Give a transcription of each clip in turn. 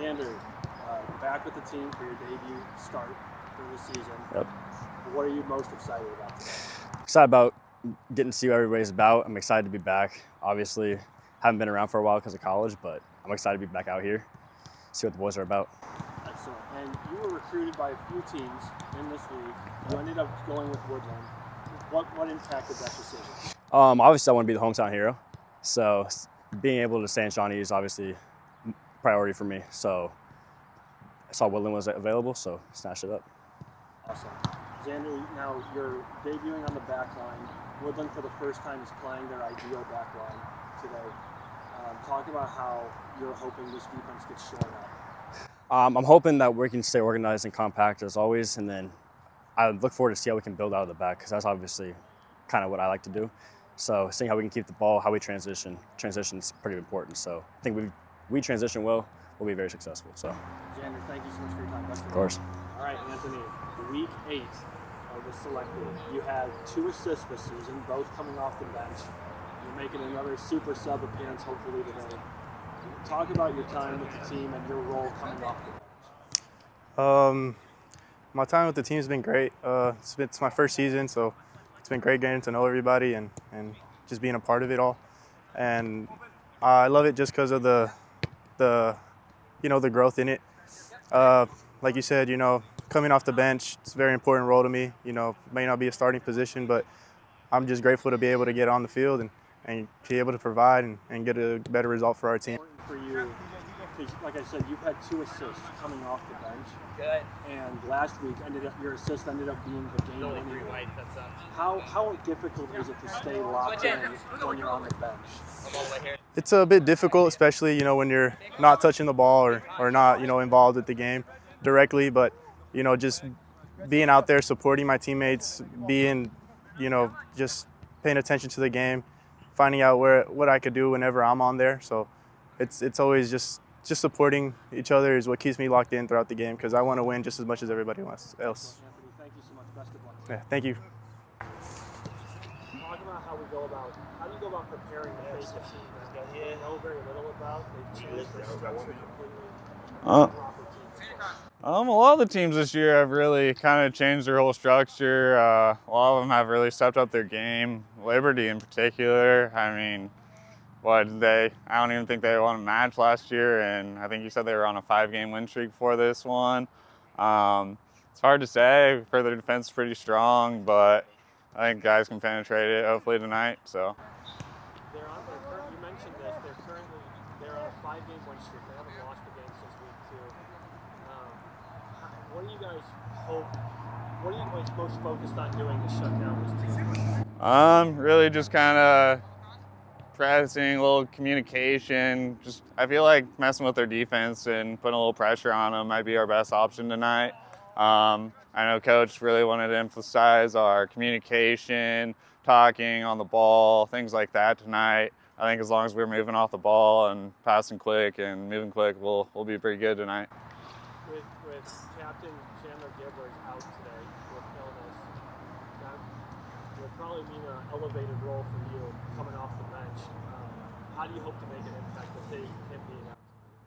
Xander, back with the team for your debut start for the season. Yep. What are you most excited about today? Excited about getting to see what everybody's about. I'm excited to be back. Obviously, haven't been around for a while because of college, but I'm excited to be back out here, see what the boys are about. Excellent. And you were recruited by a few teams in this league. You ended up going with Woodland. What impacted that decision? Obviously, I want to be the hometown hero. So being able to stay in Shawnee is obviously a priority for me. So I saw Woodland was available, so snatched it up. Awesome. Xander, now you're debuting on the back line. Woodland for the first time is playing their ideal back line today. Talk about how you're hoping this defense gets shorn up. I'm hoping that we can stay organized and compact as always, and then I look forward to see how we can build out of the back, because that's obviously kind of what I like to do. So seeing how we can keep the ball, how we transition is pretty important. So I think we transition well, we'll be very successful. So. Xander, thank you so much for your time. Best of course. All right, Anthony, week 8 of the Select League. You had 2 assists this season, both coming off the bench. You're making another super sub appearance hopefully today. Talk about your time with the team and your role coming off the bench. My time with the team has been great. It's my first season, so it's been great getting to know everybody and just being a part of it all. And I love it just because of the growth in it. Like you said, coming off the bench, it's a very important role to me. It may not be a starting position, but I'm just grateful to be able to get on the field and be able to provide and get a better result for our team. For you, because like I said, you've had 2 assists coming off the bench. Good. And last week, your assist ended up being the game-winning. How difficult is it to stay locked in when you're on the bench? It's a bit difficult, especially when you're not touching the ball or not involved with the game directly. But just being out there supporting my teammates, being just paying attention to the game, finding out what I could do whenever I'm on there. So it's always just supporting each other is what keeps me locked in throughout the game, because I want to win just as much as everybody else. Anthony, thank you so much. Best of luck. Yeah, thank you. Talk about how do you go about preparing to face a team that you know very little about? They've changed their structure completely. A lot of the teams this year have really kind of changed their whole structure. A lot of them have really stepped up their game. Liberty in particular, I mean, I don't even think they won a match last year, and I think you said they were on a 5-game win streak before this one. It's hard to say. Their defense is pretty strong, but I think guys can penetrate it hopefully tonight. So. You mentioned this. They're on a 5-game win streak. They haven't lost a game since week 2. What do you guys hope? What are you guys most focused on doing to shut down this team? Really just kind of pressing, a little communication. I feel like messing with their defense and putting a little pressure on them might be our best option tonight. I know Coach really wanted to emphasize our communication, talking on the ball, things like that tonight. I think as long as we're moving off the ball and passing quick and moving quick, we'll be pretty good tonight. With Captain Chandler Gibbler's out today with illness, that will probably mean an elevated role for you coming off the bench. How do you hope to make an impact with him being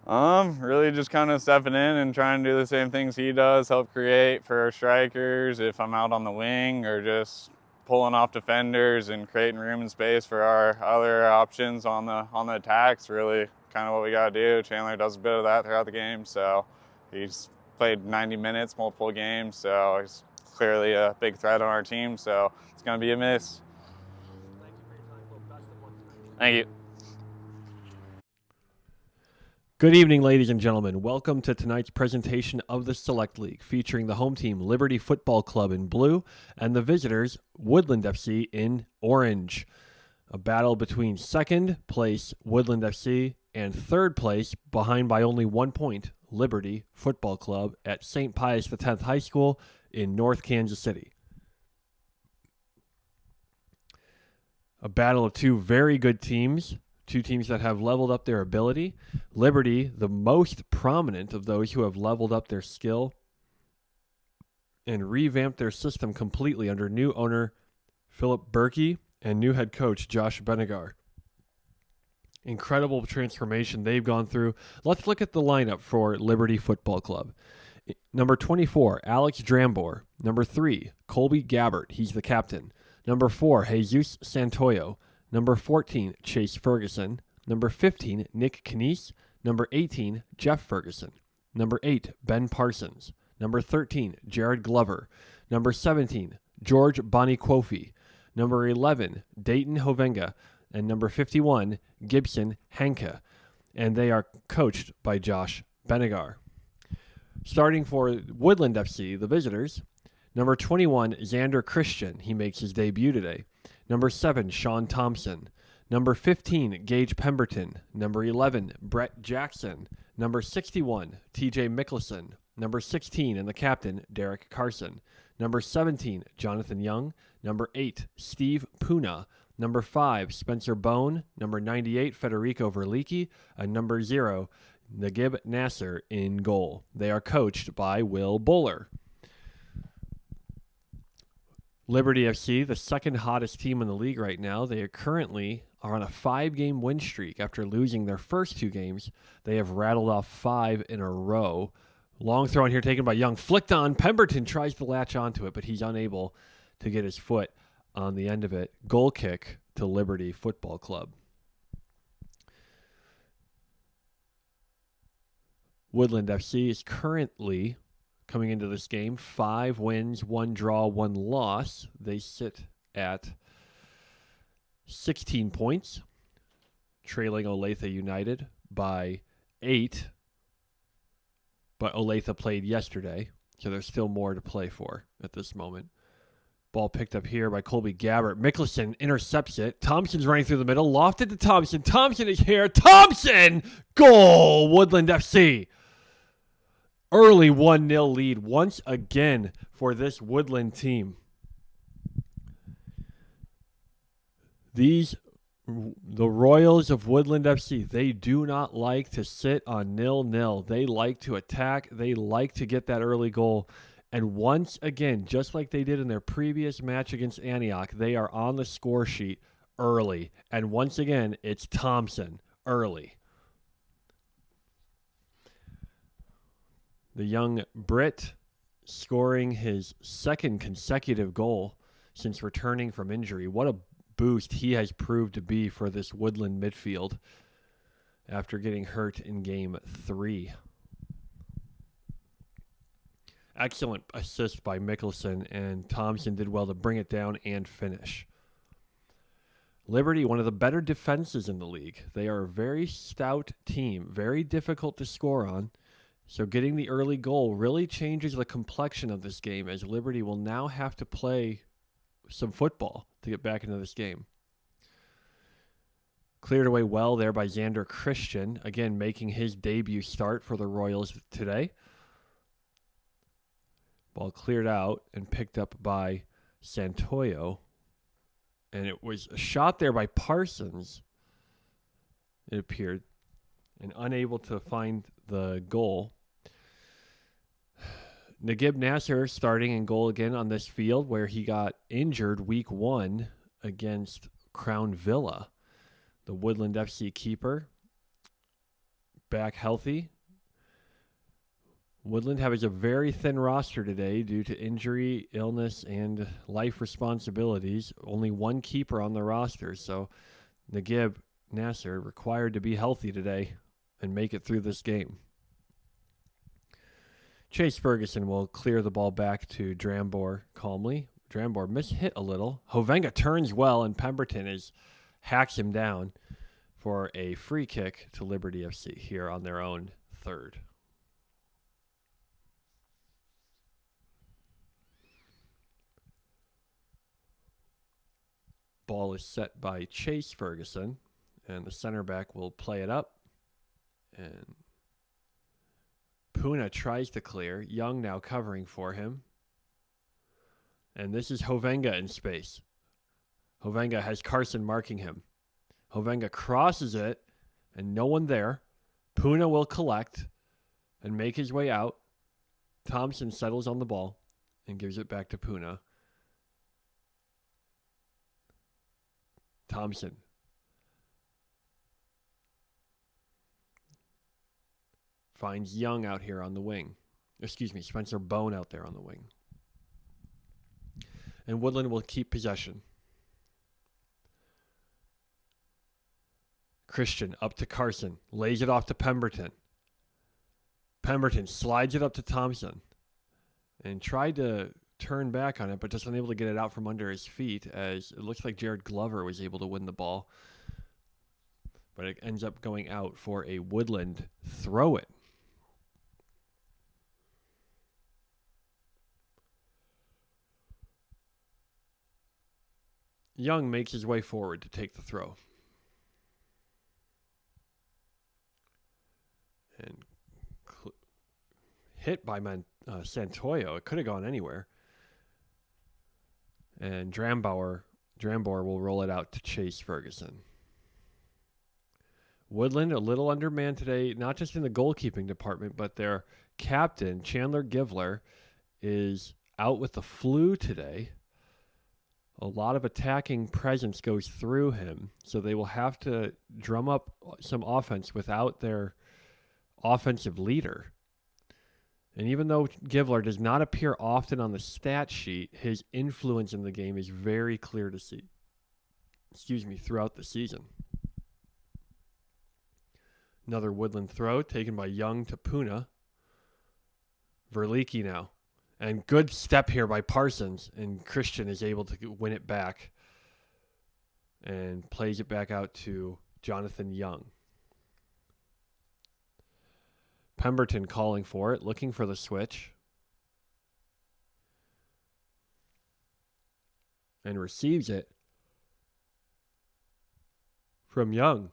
out? Really just kind of stepping in and trying to do the same things he does, help create for our strikers if I'm out on the wing, or just pulling off defenders and creating room and space for our other options on the attacks. Really kind of what we got to do. Chandler does a bit of that throughout the game, so he's played 90 minutes, multiple games, so he's clearly a big threat on our team, so it's going to be a miss. Thank you for your time, Phil. Best of luck tonight. Thank you. Good evening, ladies and gentlemen. Welcome to tonight's presentation of the Select League, featuring the home team Liberty Football Club in blue and the visitors Woodland FC in orange. A battle between second place Woodland FC and third place, behind by only 1 point, Liberty Football Club at St. Pius X High School in North Kansas City. A battle of 2 very good teams. 2 teams that have leveled up their ability. Liberty, the most prominent of those who have leveled up their skill and revamped their system completely under new owner Philip Berkey and new head coach Josh Benegar. Incredible transformation they've gone through. Let's look at the lineup for Liberty Football Club. Number 24, Alex Drambor. Number 3, Colby Gabbert. He's the captain. Number 4, Jesus Santoyo. Number 14, Chase Ferguson. Number 15, Nick Knies. Number 18, Jeff Ferguson. Number 8, Ben Parsons. Number 13, Jared Glover. Number 17, George Bonikwofi. Number 11, Dayton Hovenga. And number 51, Gibson Hanke. And they are coached by Josh Benegar. Starting for Woodland FC, the visitors, number 21, Xander Christian. He makes his debut today. Number 7, Sean Thomson. Number 15, Gage Pemberton. Number 11, Brett Jackson. Number 61, TJ Mikkelson. Number 16, and the captain, Derek Carson. Number 17, Jonathan Young. Number 8, Steve Puna. Number 5, Spencer Bone. Number 98, Federico Verlicchi. And number 0, Nagib Nasser in goal. They are coached by Will Bowler. Liberty FC, the second hottest team in the league right now. They currently are on a 5-game win streak. After losing their first 2 games, they have rattled off 5 in a row. Long throw in here taken by Young. Flicked on. Pemberton tries to latch onto it, but he's unable to get his foot on the end of it. Goal kick to Liberty Football Club. Woodland FC is currently, coming into this game, 5 wins, 1 draw, 1 loss. They sit at 16 points, trailing Olathe United by 8. But Olathe played yesterday, so there's still more to play for at this moment. Ball picked up here by Colby Gabbert. Mikkelson intercepts it. Thompson's running through the middle. Lofted to Thomson. Thomson is here. Thomson! Goal! Woodland FC. Early 1-0 lead once again for this Woodland team. The Royals of Woodland FC, they do not like to sit on 0-0. They like to attack. They like to get that early goal. And once again, just like they did in their previous match against Antioch, they are on the score sheet early. And once again, it's Thomson early. The young Brit scoring his 2nd consecutive goal since returning from injury. What a boost he has proved to be for this Woodland midfield after getting hurt in Game 3. Excellent assist by Mikkelson, and Thomson did well to bring it down and finish. Liberty, one of the better defenses in the league. They are a very stout team, very difficult to score on. So getting the early goal really changes the complexion of this game, as Liberty will now have to play some football to get back into this game. Cleared away well there by Xander Christian, again making his debut start for the Royals today. Ball cleared out and picked up by Santoyo. And it was a shot there by Parsons, it appeared, and unable to find the goal. Nagib Nasser starting in goal again on this field where he got injured week 1 against Crown Villa. The Woodland FC keeper back healthy. Woodland has a very thin roster today due to injury, illness, and life responsibilities. Only 1 keeper on the roster, so Nagib Nasser required to be healthy today and make it through this game. Chase Ferguson will clear the ball back to Drambor calmly. Drambor mishit a little. Hovenga turns well, and Pemberton hacks him down for a free kick to Liberty FC here on their own 3rd. Ball is set by Chase Ferguson, and the center back will play it up. And Puna tries to clear. Young now covering for him. And this is Hovenga in space. Hovenga has Carson marking him. Hovenga crosses it, and no one there. Puna will collect and make his way out. Thomson settles on the ball and gives it back to Puna. Thomson finds Young out here on the wing. Spencer Bone out there on the wing. And Woodland will keep possession. Christian up to Carson. Lays it off to Pemberton. Pemberton slides it up to Thomson. And tried to turn back on it, but just unable to get it out from under his feet, as it looks like Jared Glover was able to win the ball. But it ends up going out for a Woodland throw it. Young makes his way forward to take the throw. And hit by Santoyo. It could have gone anywhere. And Drambauer will roll it out to Chase Ferguson. Woodland a little undermanned today, not just in the goalkeeping department, but their captain, Chandler Givler, is out with the flu today. A lot of attacking presence goes through him, so they will have to drum up some offense without their offensive leader. And even though Givler does not appear often on the stat sheet, his influence in the game is very clear to see. Throughout the season. Another Woodland throw taken by Young to Puna. Verlicchi now. And good step here by Parsons. And Christian is able to win it back. And plays it back out to Jonathan Young. Pemberton calling for it, looking for the switch. And receives it from Young.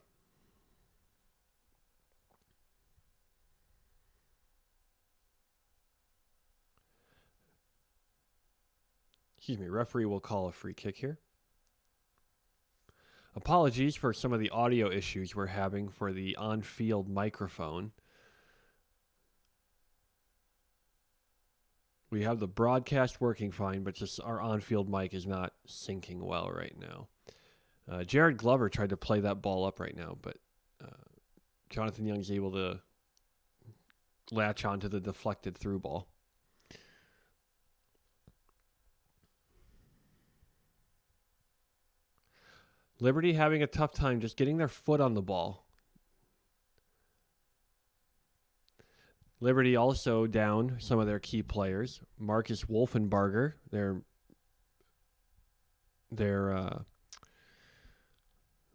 Referee will call a free kick here. Apologies for some of the audio issues we're having for the on-field microphone. We have the broadcast working fine, but just our on-field mic is not syncing well right now. Jared Glover tried to play that ball up right now, but Jonathan Young is able to latch onto the deflected through ball. Liberty having a tough time just getting their foot on the ball. Liberty also down some of their key players. Marcus Wolfenbarger, their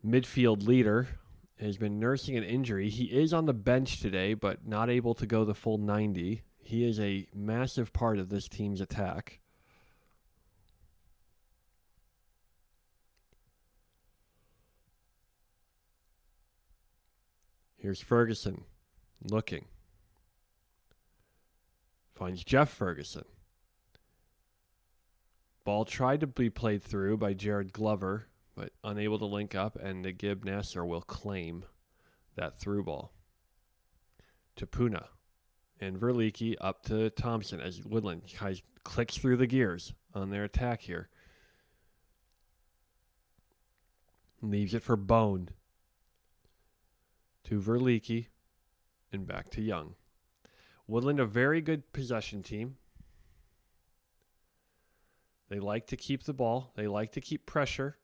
midfield leader, has been nursing an injury. He is on the bench today, but not able to go the full 90. He is a massive part of this team's attack. Here's Ferguson looking. Finds Jeff Ferguson. Ball tried to be played through by Jared Glover, but unable to link up, and Nagib Nasser will claim that through ball. To Puna. And Verlicchi up to Thomson as Woodland clicks through the gears on their attack here. Leaves it for Bone. To Verlicchi and back to Young. Woodland, a very good possession team. They like to keep the ball. They like to keep pressure.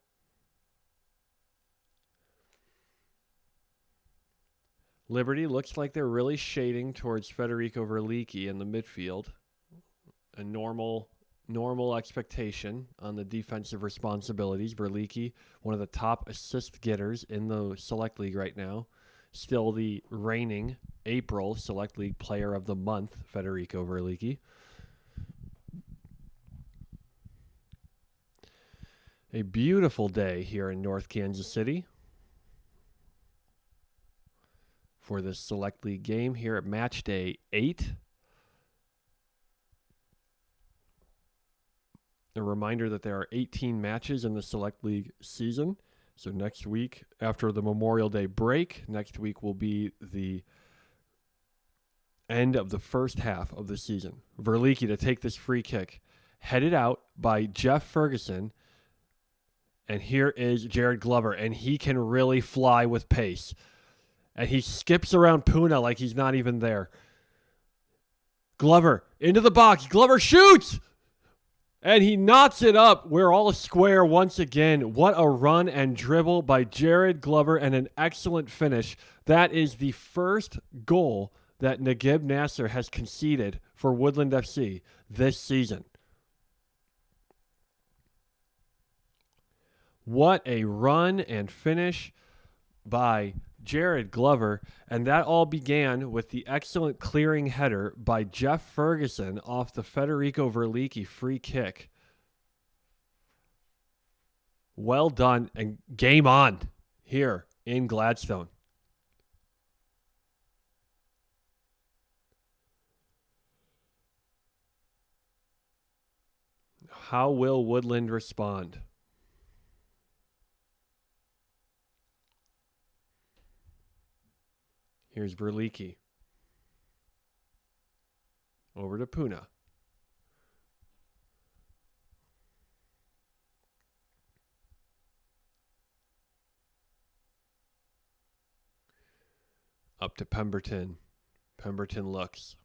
Liberty looks like they're really shading towards Federico Verlicchi in the midfield. A normal expectation on the defensive responsibilities. Verlicchi, one of the top assist getters in the Select League right now. Still the reigning April Select League Player of the Month, Federico Verlicchi. A beautiful day here in North Kansas City for this Select League game here at Match Day 8. A reminder that there are 18 matches in the Select League season. So next week, after the Memorial Day break, next week will be the end of the first half of the season. Verlicchi to take this free kick. Headed out by Jeff Ferguson. And here is Jared Glover, and he can really fly with pace. And he skips around Puna like he's not even there. Glover into the box. Glover shoots! And he knocks it up. We're all square once again. What a run and dribble by Jared Glover and an excellent finish. That is the first goal that Naguib Nasser has conceded for Woodland FC this season. What a run and finish by Jared Glover, and that all began with the excellent clearing header by Jeff Ferguson off the Federico Verlicchi free kick. Well done, and game on here in Gladstone. How will Woodland respond? Here's Verlicchi. Over to Puna. Up to Pemberton. Pemberton looks.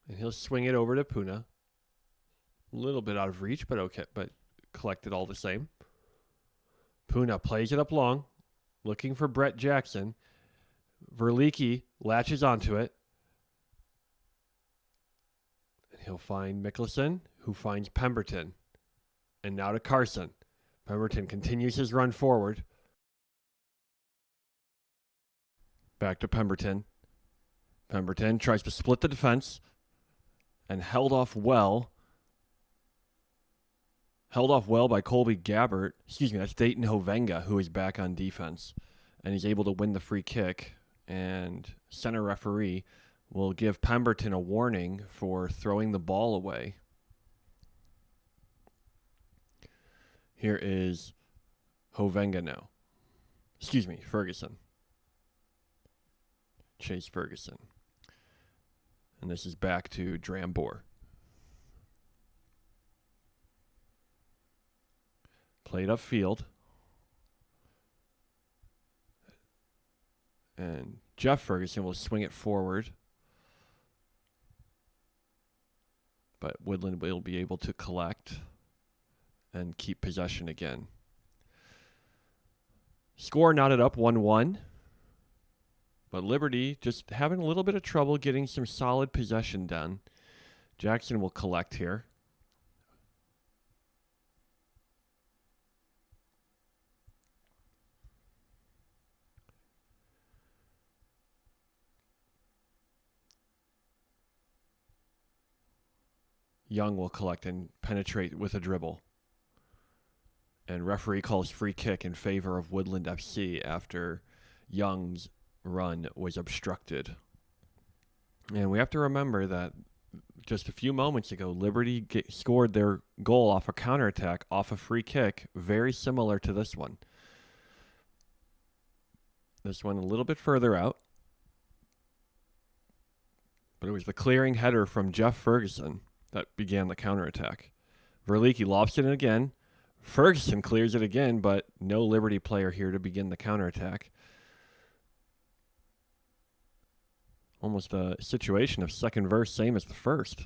And he'll swing it over to Puna. A little bit out of reach, but okay, but collected all the same. Puna plays it up long, looking for Brett Jackson. Verlicchi latches onto it. And he'll find Mikkelson, who finds Pemberton. And now to Carson. Pemberton continues his run forward. Back to Pemberton. Pemberton tries to split the defense and held off well. Held off well by Colby Gabbert. Excuse me, that's Dayton Hovenga, who is back on defense. And he's able to win the free kick. And center referee will give Pemberton a warning for throwing the ball away. Here is Hovenga now. Excuse me, Ferguson. Chase Ferguson. And this is back to Drambor. Played upfield. And Jeff Ferguson will swing it forward. But Woodland will be able to collect and keep possession again. Score knotted up 1-1. But Liberty just having a little bit of trouble getting some solid possession done. Jackson will collect here. Young will collect and penetrate with a dribble. And referee calls free kick in favor of Woodland FC after Young's run was obstructed. And we have to remember that just a few moments ago, Liberty scored their goal off a counterattack, off a free kick, very similar to this one. This one a little bit further out. But it was the clearing header from Jeff Ferguson that began the counterattack. Verlicchi lobs it in again. Ferguson clears it again, but no Liberty player here to begin the counterattack. Almost a situation of second verse, same as the first.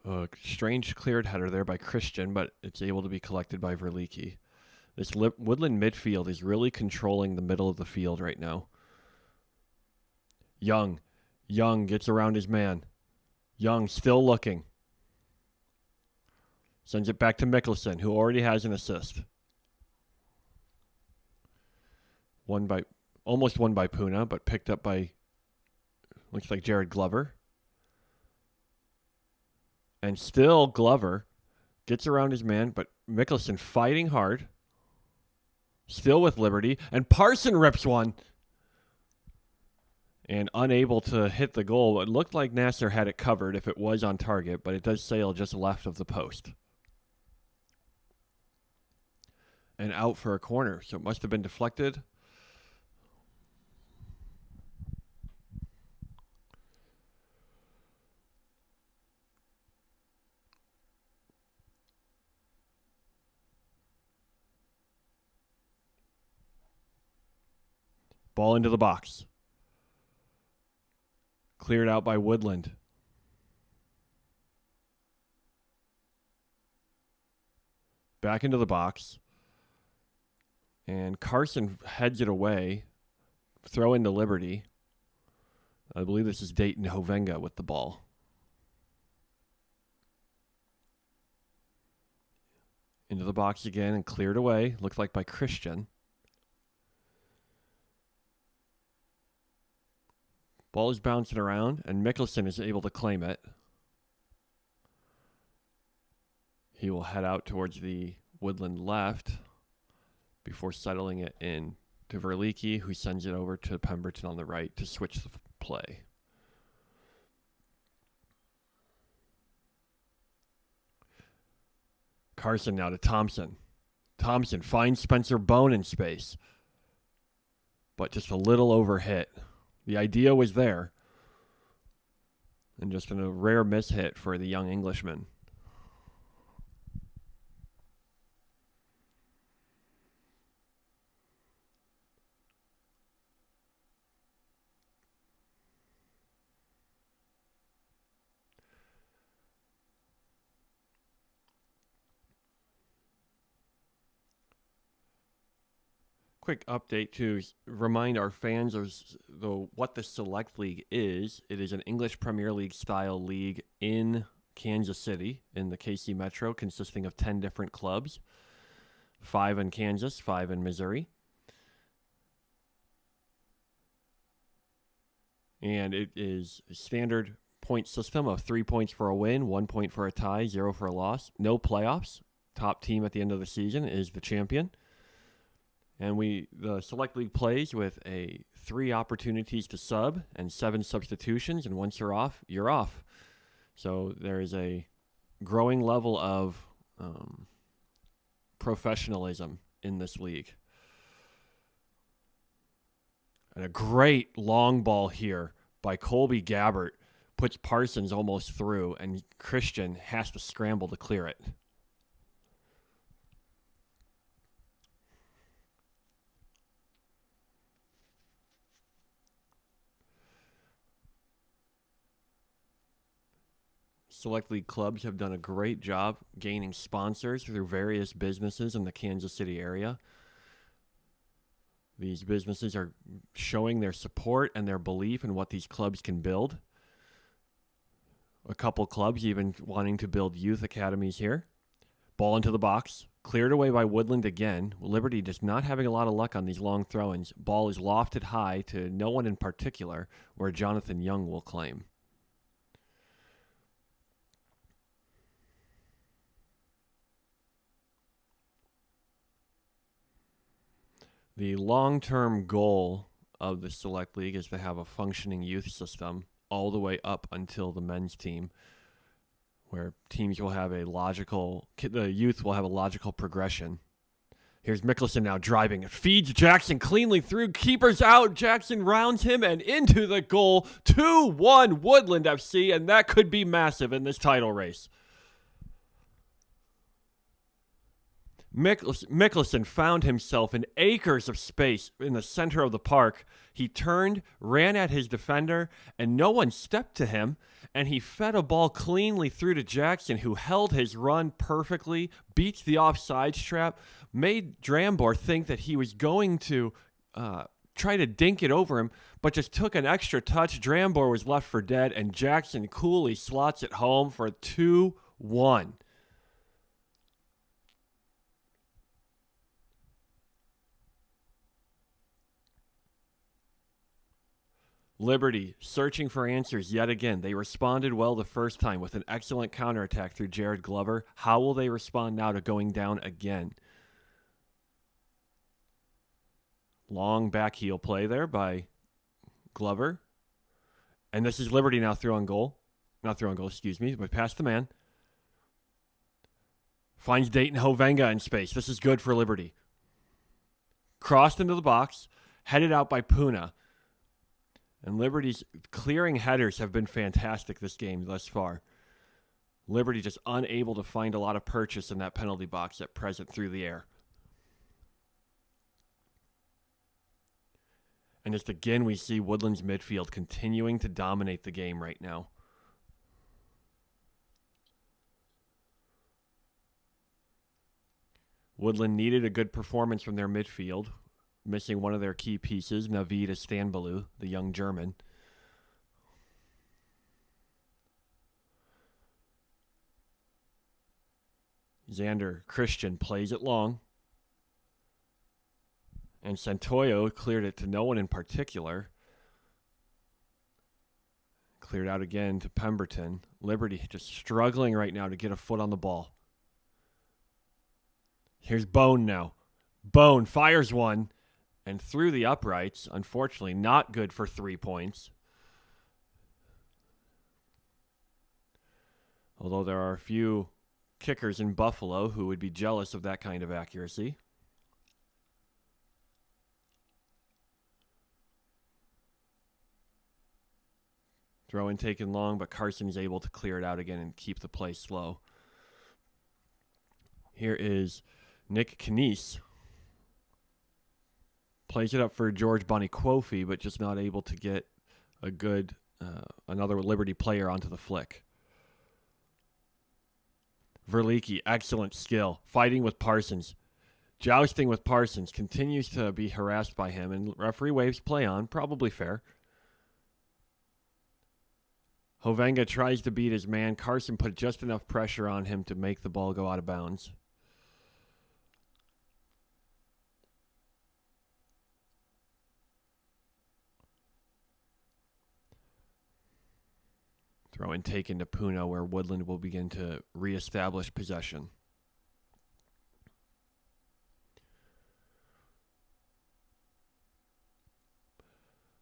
A strange cleared header there by Christian, but it's able to be collected by Verlicchi. This Woodland midfield is really controlling the middle of the field right now. Young gets around his man. Young still looking. Sends it back to Mikkelson, who already has an assist. Almost won by Puna, but picked up by, looks like Jared Glover. And still Glover gets around his man, but Mikkelson fighting hard. Still with Liberty. And Parson rips one. And unable to hit the goal. It looked like Nasser had it covered if it was on target, but it does sail just left of the post. And out for a corner. So it must have been deflected. Ball into the box. Cleared out by Woodland. Back into the box. And Carson heads it away. Throw into Liberty. I believe this is Dayton Hovenga with the ball. Into the box again and cleared away. Looked like by Christian. Ball is bouncing around, and Mikkelson is able to claim it. He will head out towards the Woodland left before settling it in to Verlicchi, who sends it over to Pemberton on the right to switch the play. Carson now to Thomson. Thomson finds Spencer Bone in space, but just a little overhit. The idea was there, and just a rare mishit for the young Englishman. Quick update to remind our fans of what the Select League is. It is an English Premier League style league in Kansas City in the KC Metro, consisting of 10 different clubs, 5 in Kansas, 5 in Missouri. And it is a standard point system of 3 points for a win, 1 point for a tie, 0 for a loss. No playoffs. Top team at the end of the season is the champion. And the Select League plays with 3 opportunities to sub and 7 substitutions. And once you're off, you're off. So there is a growing level of professionalism in this league. And a great long ball here by Colby Gabbert puts Parsons almost through, and Christian has to scramble to clear it. Select League clubs have done a great job gaining sponsors through various businesses in the Kansas City area. These businesses are showing their support and their belief in what these clubs can build. A couple clubs even wanting to build youth academies here. Ball into the box. Cleared away by Woodland again. Liberty just not having a lot of luck on these long throw-ins. Ball is lofted high to no one in particular, where Jonathan Young will claim. The long-term goal of the Select League is to have a functioning youth system all the way up until the men's team, where teams will have the youth will have a logical progression. Here's Mikkelson now driving. Feeds Jackson cleanly through. Keeper's out. Jackson rounds him and into the goal. 2-1 Woodland FC, and that could be massive in this title race. Mikkelson found himself in acres of space in the center of the park. He turned, ran at his defender, and no one stepped to him, and he fed a ball cleanly through to Jackson, who held his run perfectly, beats the offside trap, made Drambor think that he was going to try to dink it over him, but just took an extra touch. Drambor was left for dead, and Jackson coolly slots it home for 2-1. Liberty searching for answers yet again. They responded well the first time with an excellent counterattack through Jared Glover. How will they respond now to going down again? Long back heel play there by Glover. And this is Liberty now through on goal. Not through on goal, excuse me, but past the man. Finds Dayton Hovenga in space. This is good for Liberty. Crossed into the box. Headed out by Puna. And Liberty's clearing headers have been fantastic this game thus far. Liberty just unable to find a lot of purchase in that penalty box at present through the air. And just again, we see Woodland's midfield continuing to dominate the game right now. Woodland needed a good performance from their midfield, missing one of their key pieces, Navid Istanbulu, the young German. Xander Christian plays it long. And Santoyo cleared it to no one in particular. Cleared out again to Pemberton. Liberty just struggling right now to get a foot on the ball. Here's Bone now. Bone fires one and through the uprights. Unfortunately, not good for 3 points. Although there are a few kickers in Buffalo who would be jealous of that kind of accuracy. Throw in taken long, but Carson is able to clear it out again and keep the play slow. Here is Nick Knies. Plays it up for George Boniquofi, but just not able to get a good, another Liberty player onto the flick. Verlicchi, excellent skill. Fighting with Parsons. Jousting with Parsons. Continues to be harassed by him, and referee waves play on. Probably fair. Hovenga tries to beat his man. Carson put just enough pressure on him to make the ball go out of bounds. Throw in taken to Puno, where Woodland will begin to reestablish possession.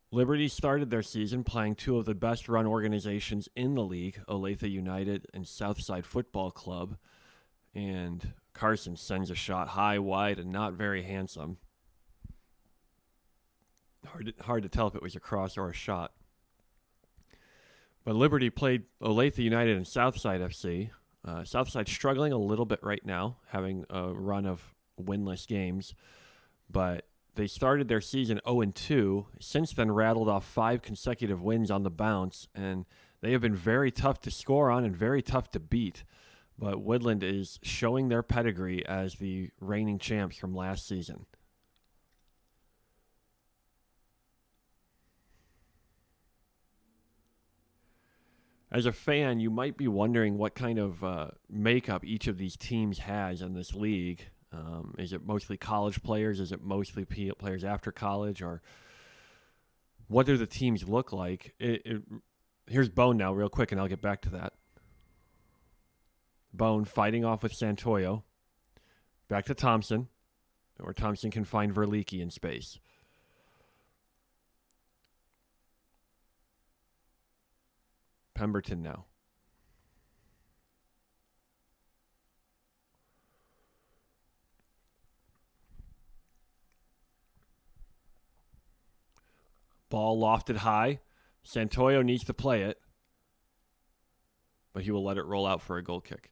Liberty started their season playing two of the best-run organizations in the league, Olathe United and Southside Football Club, and Carson sends a shot high, wide, and not very handsome. Hard to tell if it was a cross or a shot. But Liberty played Olathe United and Southside FC. Southside struggling a little bit right now, having a run of winless games, but they started their season 0-2, since then rattled off 5 consecutive wins on the bounce, and they have been very tough to score on and very tough to beat. But Woodland is showing their pedigree as the reigning champs from last season. As a fan, you might be wondering what kind of makeup each of these teams has in this league. Is it mostly college players? Is it mostly players after college? Or what do the teams look like? Here's Bone now real quick, and I'll get back to that. Bone fighting off with Santoyo. Back to Thomson, or Thomson can find Verlicchi in space. Pemberton now. Ball lofted high. Santoyo needs to play it, but he will let it roll out for a goal kick.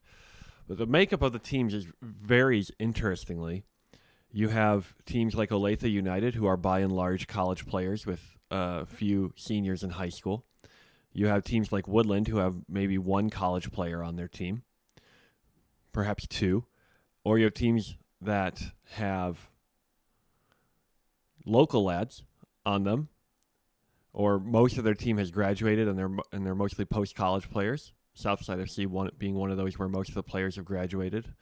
But the makeup of the teams varies interestingly. You have teams like Olathe United, who are by and large college players with a few seniors in high school. You have teams like Woodland, who have maybe one college player on their team, perhaps 2. Or you have teams that have local lads on them, or most of their team has graduated and they're mostly post-college players. Southside FC being one of those where most of the players have graduated.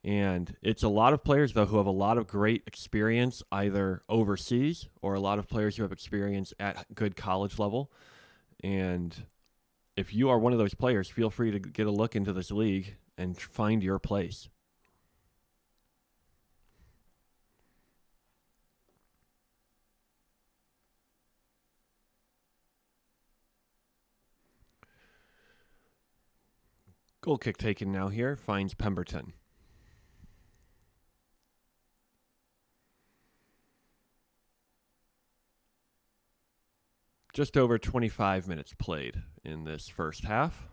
And it's a lot of players, though, who have a lot of great experience either overseas or a lot of players who have experience at good college level. And if you are one of those players, feel free to get a look into this league and find your place. Goal kick taken now here, finds Pemberton. Just over 25 minutes played in this first half.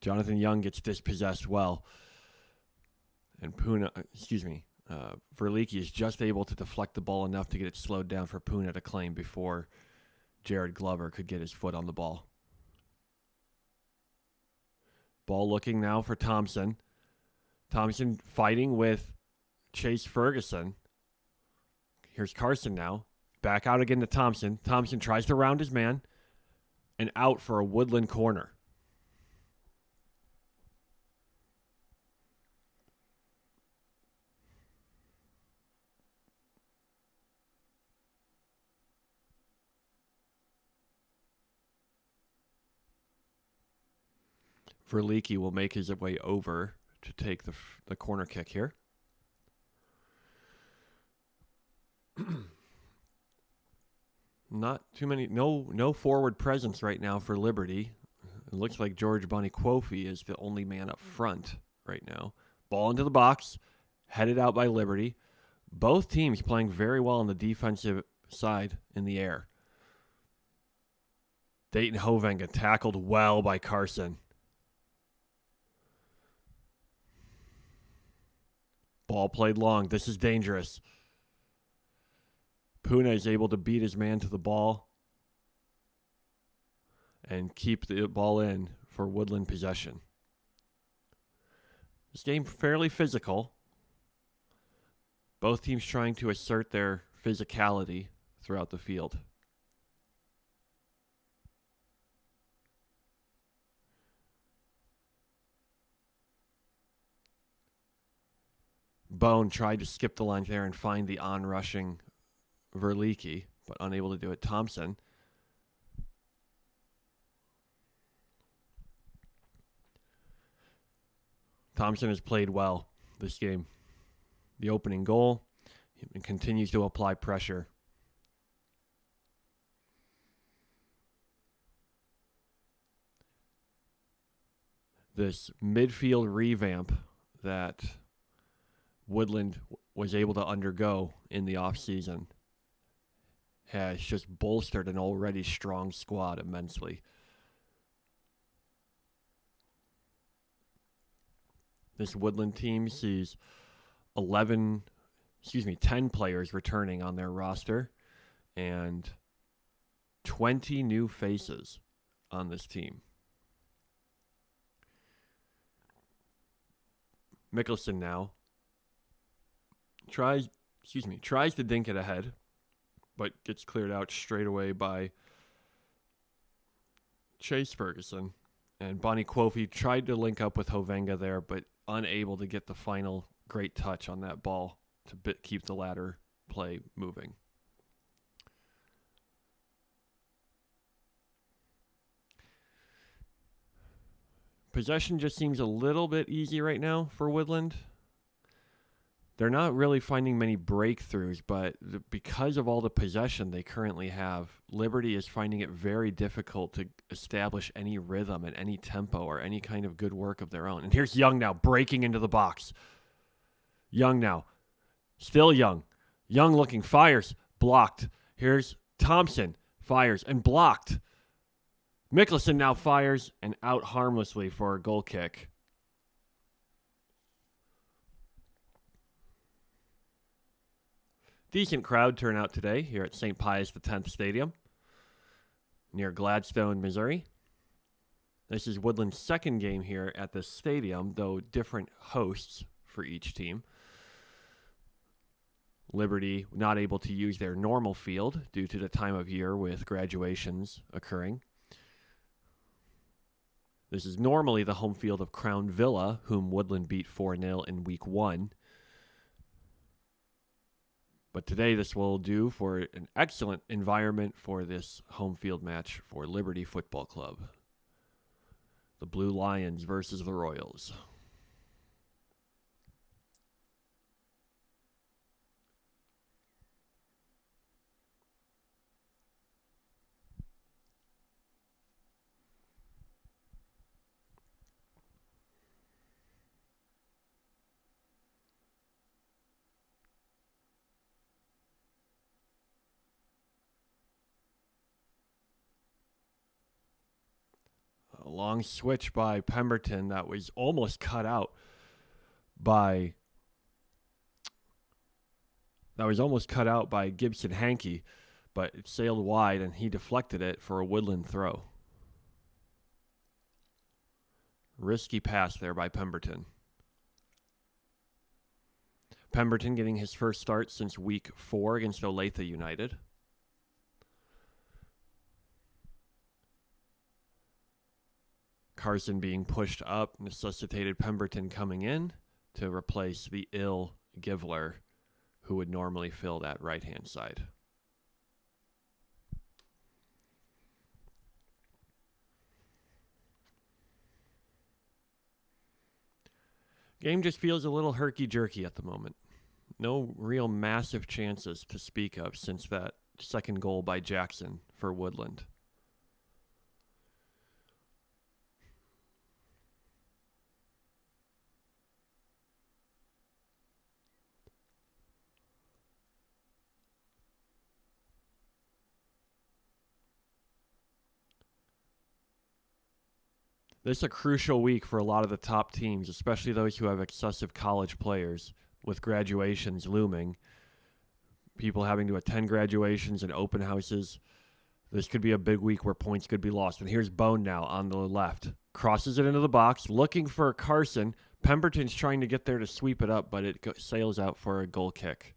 Jonathan Young gets dispossessed well. And Verlicchi is just able to deflect the ball enough to get it slowed down for Puna to claim before Jared Glover could get his foot on the ball. Ball looking now for Thomson. Thomson fighting with Chase Ferguson. Here's Carson now. Back out again to Thomson. Thomson tries to round his man and out for a Woodland corner. Verlicchi will make his way over to take the corner kick here. Not too many, no forward presence right now for Liberty. It looks like George Bonnie-Quofi is the only man up front right now. Ball into the box, headed out by Liberty. Both teams playing very well on the defensive side in the air. Dayton Hovenga tackled well by Carson. Ball played long. This is dangerous. Puna is able to beat his man to the ball and keep the ball in for Woodland possession. This game fairly physical. Both teams trying to assert their physicality throughout the field. Bone tried to skip the line there and find the on-rushing Verlicchi, but unable to do it. Thomson. Thomson has played well this game. The opening goal, he continues to apply pressure. This midfield revamp that Woodland was able to undergo in the offseason has just bolstered an already strong squad immensely. This Woodland team sees 10 players returning on their roster and 20 new faces on this team. Mikkelson now tries to dink it ahead, but gets cleared out straight away by Chase Ferguson. And Bonnie-Quofi tried to link up with Hovenga there, but unable to get the final great touch on that ball to keep the ladder play moving. Possession just seems a little bit easy right now for Woodland. They're not really finding many breakthroughs, but because of all the possession they currently have, Liberty is finding it very difficult to establish any rhythm and any tempo or any kind of good work of their own. And here's Young now breaking into the box. Young now. Still Young. Young looking, fires, blocked. Here's Thomson, fires and blocked. Mikkelson now fires and out harmlessly for a goal kick. Decent crowd turnout today here at St. Pius X Stadium near Gladstone, Missouri. This is Woodland's second game here at the stadium, though different hosts for each team. Liberty not able to use their normal field due to the time of year with graduations occurring. This is normally the home field of Crown Villa, whom Woodland beat 4-0 in Week 1. But today this will do for an excellent environment for this home field match for Liberty Football Club. The Blue Lions versus the Royals. long switch by Pemberton that was almost cut out by Gibson Hankey, but it sailed wide and he deflected it for a Woodland throw. Risky pass there by Pemberton. Pemberton getting his first start since week 4 against Olathe United. Carson being pushed up necessitated Pemberton coming in to replace the ill Givler, who would normally fill that right-hand side. Game just feels a little herky-jerky at the moment. No real massive chances to speak of since that second goal by Jackson for Woodland. This is a crucial week for a lot of the top teams, especially those who have excessive college players, with graduations looming. People having to attend graduations and open houses. This could be a big week where points could be lost. And here's Bone now on the left. Crosses it into the box, looking for Carson. Pemberton's trying to get there to sweep it up, but it sails out for a goal kick.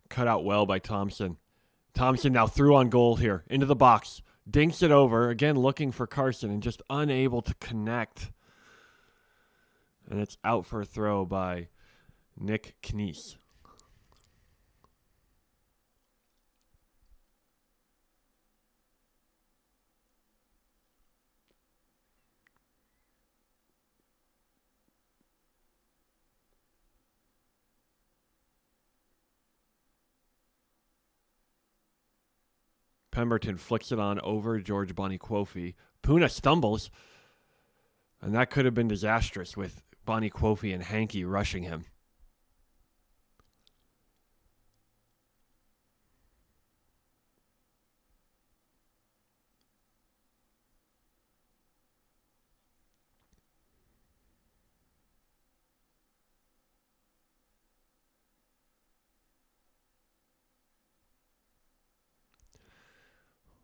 Cut out well by Thomson. Thomson now through on goal here, into the box. Dinks it over, again looking for Carson and just unable to connect. And it's out for a throw by Nick Knies. Pemberton flicks it on over George Bonnie-Quofi. Puna stumbles, and that could have been disastrous with Bonnie-Quofi and Hankey rushing him.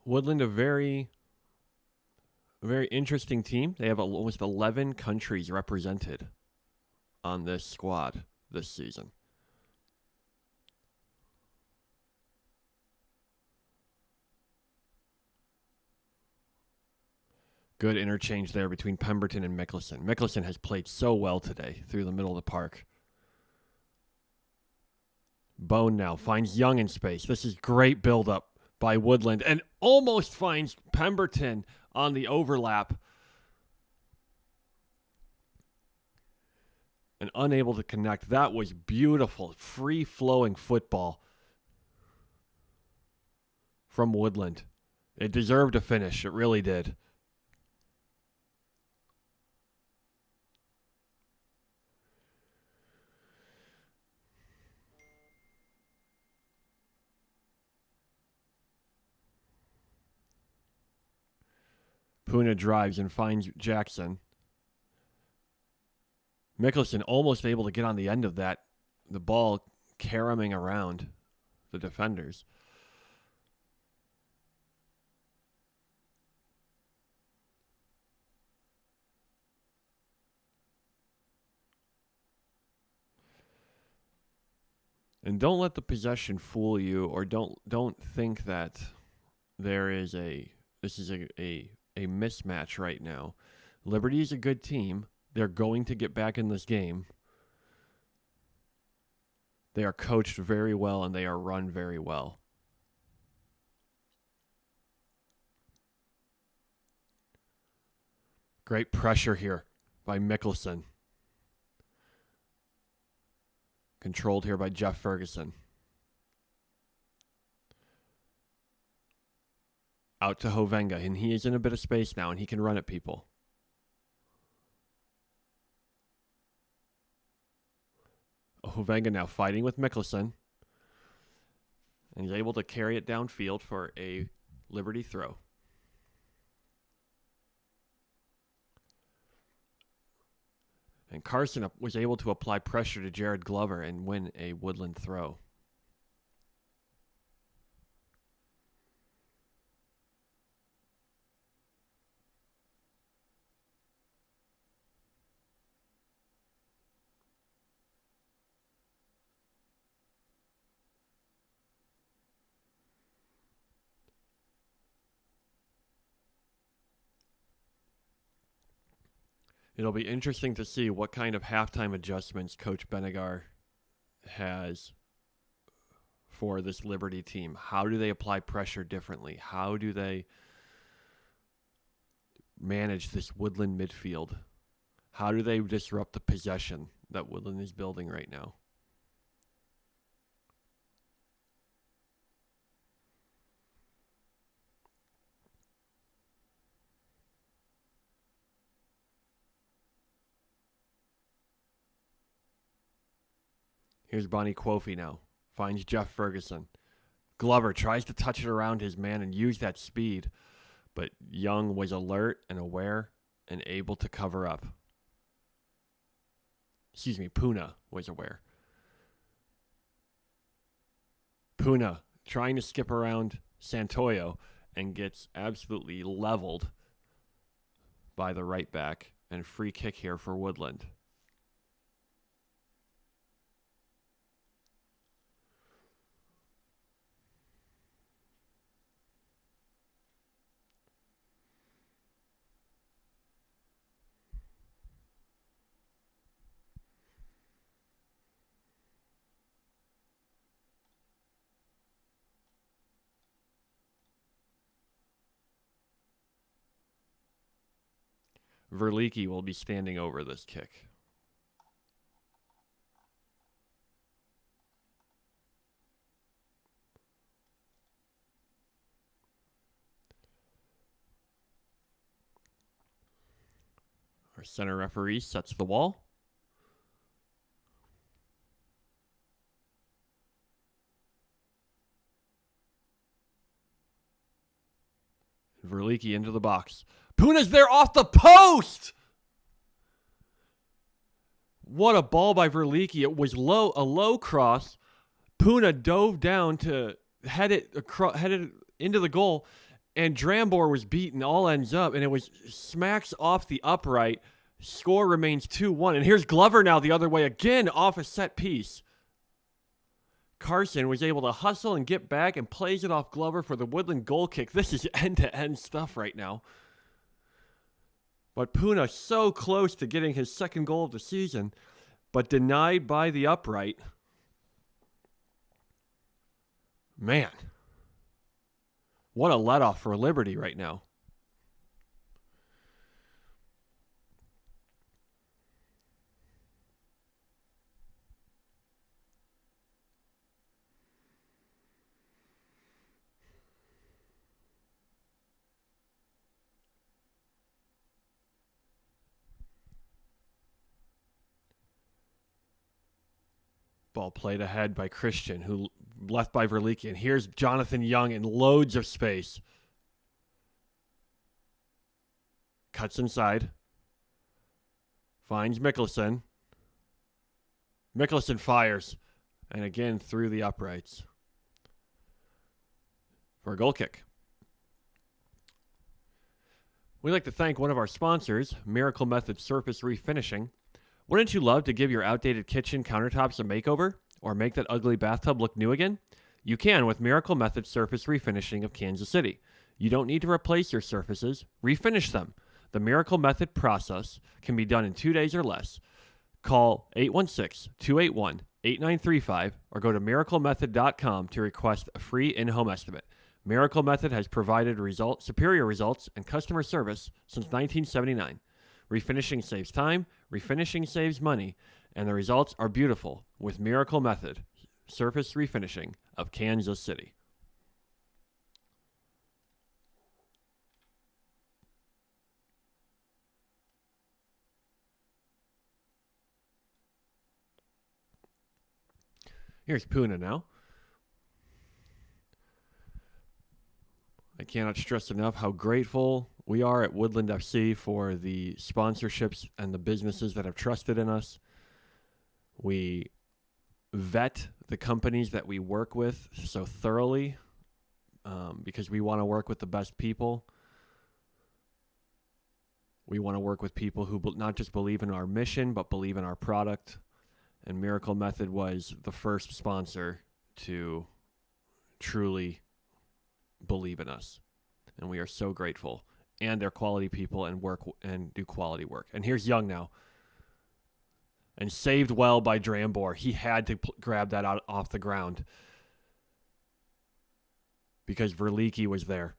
Woodland, a very interesting team. They have almost 11 countries represented on this squad this season. Good interchange there between Pemberton and Mikkelson. Mikkelson has played so well today through the middle of the park. Bone now finds Young in space. This is great build-up by Woodland and almost finds Pemberton on the overlap. And unable to connect. That was beautiful, free-flowing football from Woodland. It deserved a finish. It really did. Puna drives and finds Jackson. Mikkelson almost able to get on the end of that. The ball caroming around the defenders. And don't let the possession fool you, or don't think that this is a mismatch right now. Liberty is a good team. They're going to get back in this game. They are coached very well and they are run very well. Great pressure here by Mikkelson. Controlled here by Jeff Ferguson. Out to Hovenga, and he is in a bit of space now, and he can run at people. Hovenga now fighting with Mikkelson. And he's able to carry it downfield for a Liberty throw. And Carson was able to apply pressure to Jared Glover and win a Woodland throw. It'll be interesting to see what kind of halftime adjustments Coach Benegar has for this Liberty team. How do they apply pressure differently? How do they manage this Woodland midfield? How do they disrupt the possession that Woodland is building right now? Here's Bonnie Quofi now. Finds Jeff Ferguson. Glover tries to touch it around his man and use that speed. But Young was alert and aware and able to cover up. Puna was aware. Puna trying to skip around Santoyo and gets absolutely leveled by the right back. And free kick here for Woodland. Verlicchi will be standing over this kick. Our center referee sets the wall. Verlicchi into the box. Puna's there off the post! What a ball by Verlicchi. It was a low cross. Puna dove down to head it into the goal, and Drambor was beaten, all ends up, and it was smacks off the upright. Score remains 2-1, and here's Glover now the other way again off a set piece. Carson was able to hustle and get back and plays it off Glover for the Woodland goal kick. This is end-to-end stuff right now. But Puna so close to getting his second goal of the season, but denied by the upright. Man, what a let-off for Liberty right now. Ball played ahead by Christian, who left by Verlicchi. And here's Jonathan Young in loads of space. Cuts inside. Finds Mikkelson. Mikkelson fires. And again through the uprights. For a goal kick. We'd like to thank one of our sponsors, Miracle Method Surface Refinishing. Wouldn't you love to give your outdated kitchen countertops a makeover or make that ugly bathtub look new again? You can with Miracle Method Surface Refinishing of Kansas City. You don't need to replace your surfaces, refinish them. The Miracle Method process can be done in 2 days or less. Call 816-281-8935 or go to miraclemethod.com to request a free in-home estimate. Miracle Method has provided superior results and customer service since 1979. Refinishing saves time, refinishing saves money, and the results are beautiful with Miracle Method Surface Refinishing of Kansas City. Here's Puna now. I cannot stress enough how grateful we are at Woodland FC for the sponsorships and the businesses that have trusted in us. We vet the companies that we work with so thoroughly because we want to work with the best people. We want to work with people who not just believe in our mission, but believe in our product. And Miracle Method was the first sponsor to truly believe in us. And we are so grateful. And they're quality people and work and do quality work. And here's Young now. And saved well by Drambor. He had to grab that out off the ground because Verlicchi was there.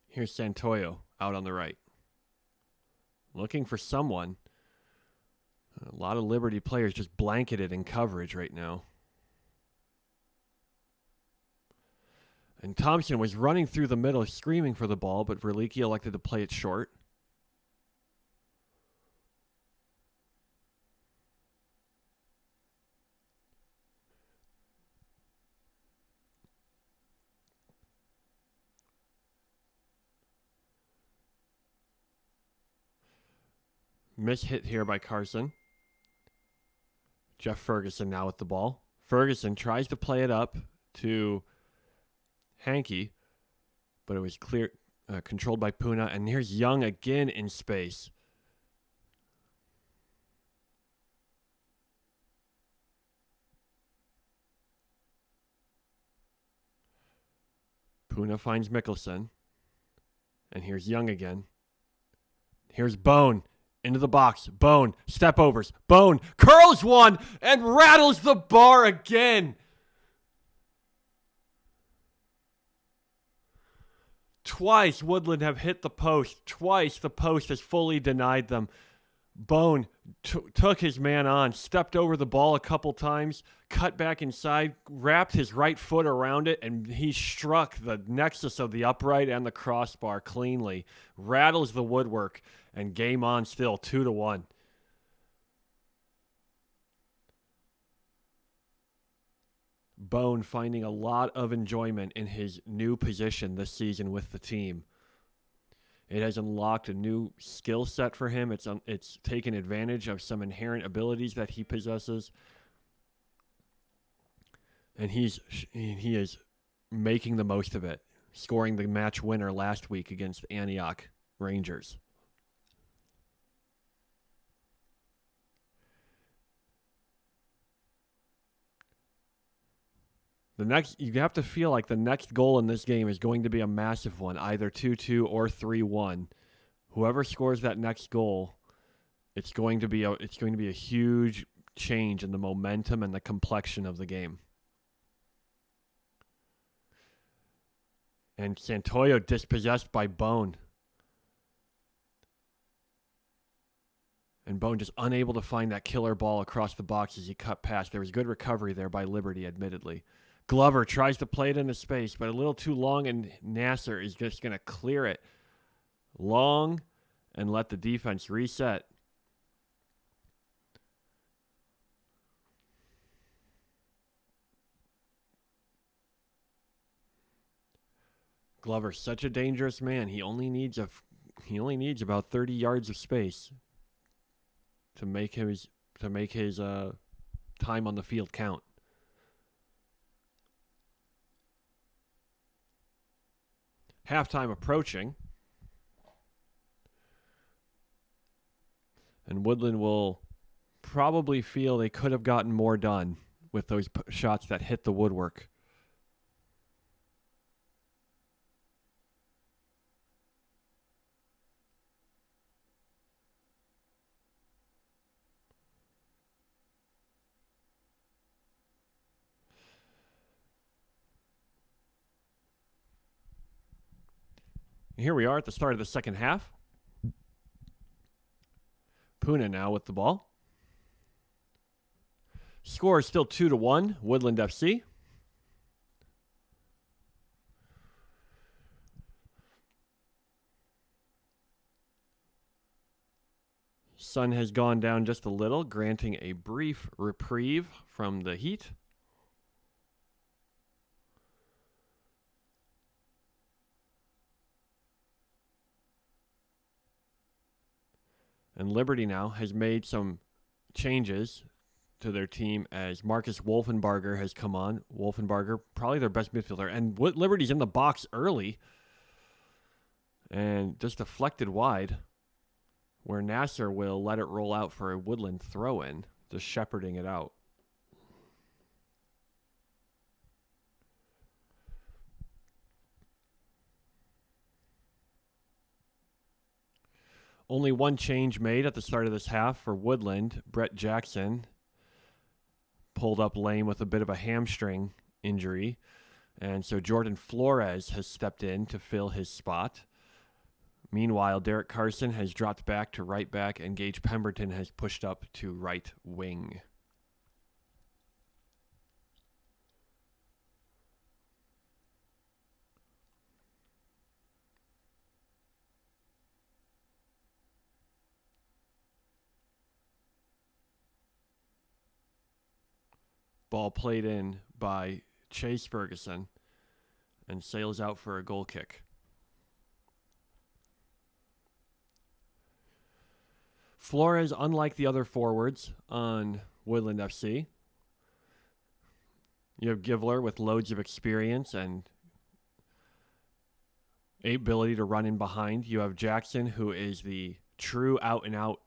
Here's Santoyo out on the right. Looking for someone. A lot of Liberty players just blanketed in coverage right now. And Thomson was running through the middle screaming for the ball, but Verlicchi elected to play it short. Miss hit here by Carson. Jeff Ferguson now with the ball. Ferguson tries to play it up to Hankey, but it was controlled by Puna. And here's Young again in space. Puna finds Mikkelson. And here's Young again. Here's Bone. Into the box. Bone. Step overs. Bone. Curls one and rattles the bar again. Twice Woodland have hit the post. Twice the post has fully denied them. Bone took his man on, stepped over the ball a couple times, cut back inside, wrapped his right foot around it, and he struck the nexus of the upright and the crossbar cleanly. Rattles the woodwork, and game on still, 2-1. Bone finding a lot of enjoyment in his new position this season with the team. It has unlocked a new skill set for him. It's taken advantage of some inherent abilities that he possesses. And he is making the most of it, scoring the match winner last week against Antioch Rangers. You have to feel like the next goal in this game is going to be a massive one, either 2-2 or 3-1. Whoever scores that next goal, it's going to be a huge change in the momentum and the complexion of the game. And Santoyo dispossessed by Bone. And Bone just unable to find that killer ball across the box as he cut past. There was good recovery there by Liberty, admittedly. Glover tries to play it into space, but a little too long, and Nasser is just going to clear it long and let the defense reset. Glover's such a dangerous man. He only needs about 30 yards of space to make his time on the field count. Halftime approaching. And Woodland will probably feel they could have gotten more done with those shots that hit the woodwork. Here we are at the start of the second half. Puna now with the ball. Score is still 2-1, Woodland FC. Sun has gone down just a little, granting a brief reprieve from the heat. And Liberty now has made some changes to their team as Marcus Wolfenbarger has come on. Wolfenbarger, probably their best midfielder. And Liberty's in the box early and just deflected wide, where Nasser will let it roll out for a Woodland throw-in, just shepherding it out. Only one change made at the start of this half for Woodland. Brett Jackson pulled up lame with a bit of a hamstring injury. And so Jordan Flores has stepped in to fill his spot. Meanwhile, Derek Carson has dropped back to right back, and Gage Pemberton has pushed up to right wing. Ball played in by Chase Ferguson and sails out for a goal kick. Flores, unlike the other forwards on Woodland FC, you have Givler with loads of experience and ability to run in behind. You have Jackson, who is the true out-and-out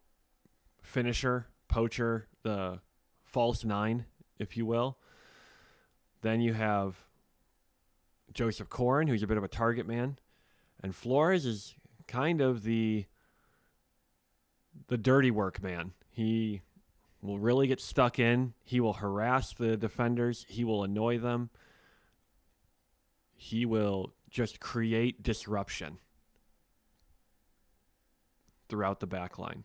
finisher, poacher, the false nine, if you will. Then you have Joseph Corrin, who's a bit of a target man. And Flores is kind of the dirty work man. He will really get stuck in. He will harass the defenders. He will annoy them. He will just create disruption throughout the back line.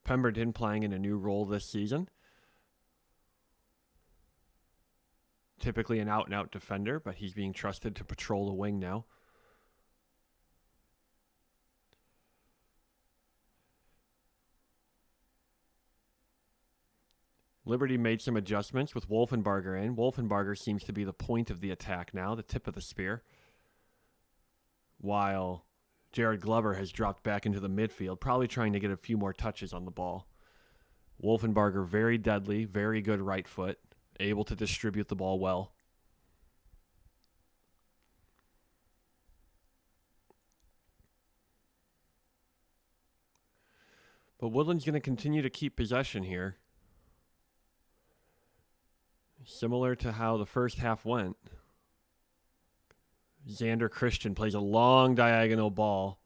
Pemberton playing in a new role this season. Typically an out-and-out defender, but he's being trusted to patrol the wing now. Liberty made some adjustments with Wolfenbarger in. Wolfenbarger seems to be the point of the attack now, the tip of the spear, while Jared Glover has dropped back into the midfield, probably trying to get a few more touches on the ball. Wolfenbarger, very deadly, very good right foot, able to distribute the ball well. But Woodland's going to continue to keep possession here, similar to how the first half went. Xander Christian plays a long diagonal ball.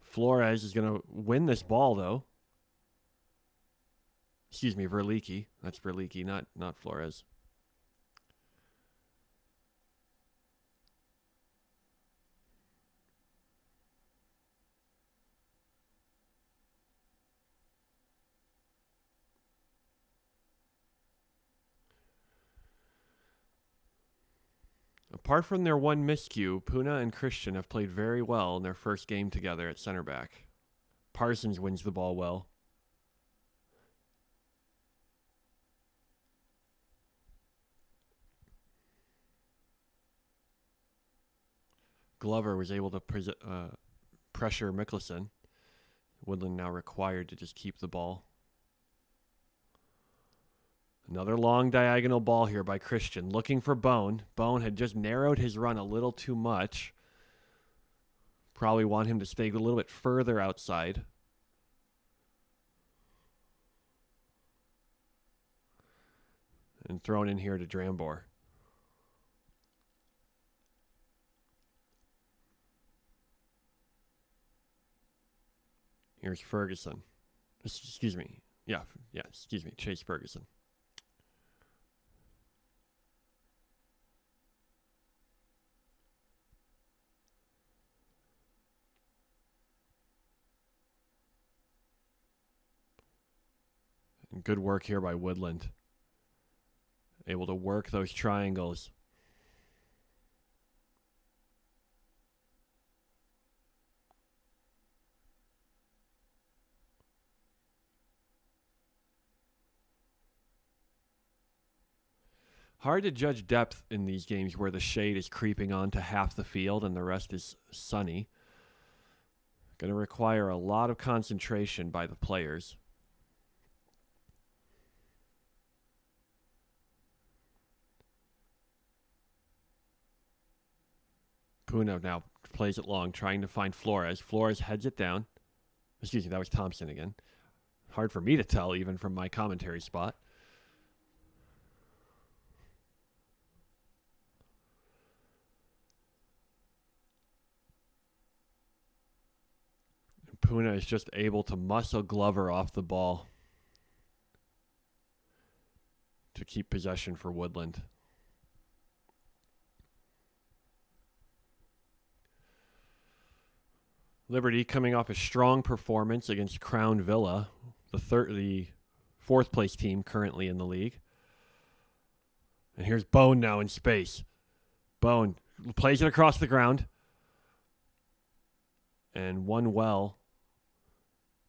Flores is going to win this ball, though. Excuse me, Verlicchi. That's Verlicchi, not Flores. Apart from their one miscue, Puna and Christian have played very well in their first game together at center back. Parsons wins the ball well. Glover was able to pressure Mikkelson. Woodland now required to just keep the ball. Another long diagonal ball here by Christian, looking for Bone. Bone had just narrowed his run a little too much. Probably want him to stay a little bit further outside. And thrown in here to Drambor. Here's Ferguson. Excuse me. Excuse me. Chase Ferguson. Good work here by Woodland. Able to work those triangles. Hard to judge depth in these games where the shade is creeping onto half the field and the rest is sunny. Going to require a lot of concentration by the players. Puna now plays it long, trying to find Flores. Flores heads it down. Excuse me, that was Thomson again. Hard for me to tell even from my commentary spot. Puna is just able to muscle Glover off the ball to keep possession for Woodland. Liberty coming off a strong performance against Crown Villa, the fourth place team currently in the league. And here's Bone now in space. Bone plays it across the ground. And won well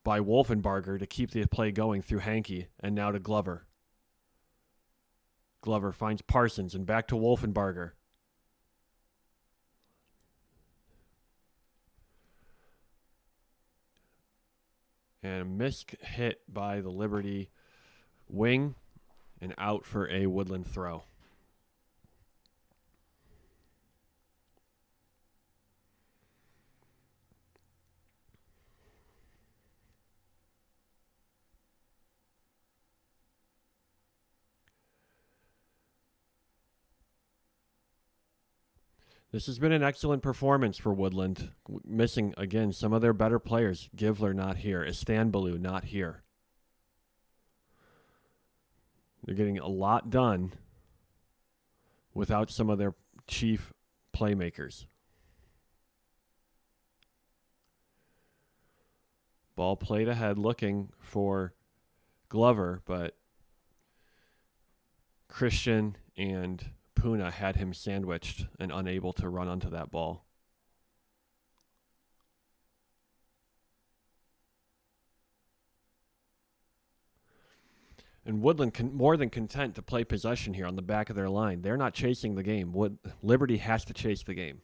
by Wolfenbarger to keep the play going through Hankey, and now to Glover. Glover finds Parsons and back to Wolfenbarger. And a missed hit by the Liberty wing and out for a Woodland throw. This has been an excellent performance for Woodland. Missing, again, some of their better players. Givler not here. Istanbulu not here. They're getting a lot done without some of their chief playmakers. Ball played ahead looking for Glover, but Christian and Puna had him sandwiched and unable to run onto that ball. And Woodland more than content to play possession here on the back of their line. They're not chasing the game. Liberty has to chase the game.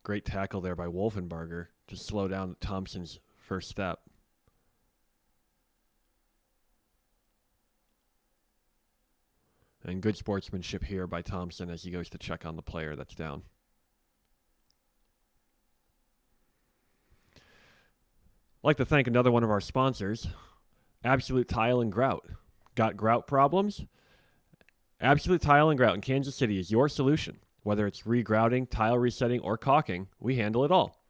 Great tackle there by Wolfenbarger to slow down Thompson's first step. And good sportsmanship here by Thomson as he goes to check on the player that's down. I'd like to thank another one of our sponsors, Absolute Tile and Grout. Got grout problems? Absolute Tile and Grout in Kansas City is your solution. Whether it's regrouting, tile resetting, or caulking, we handle it all.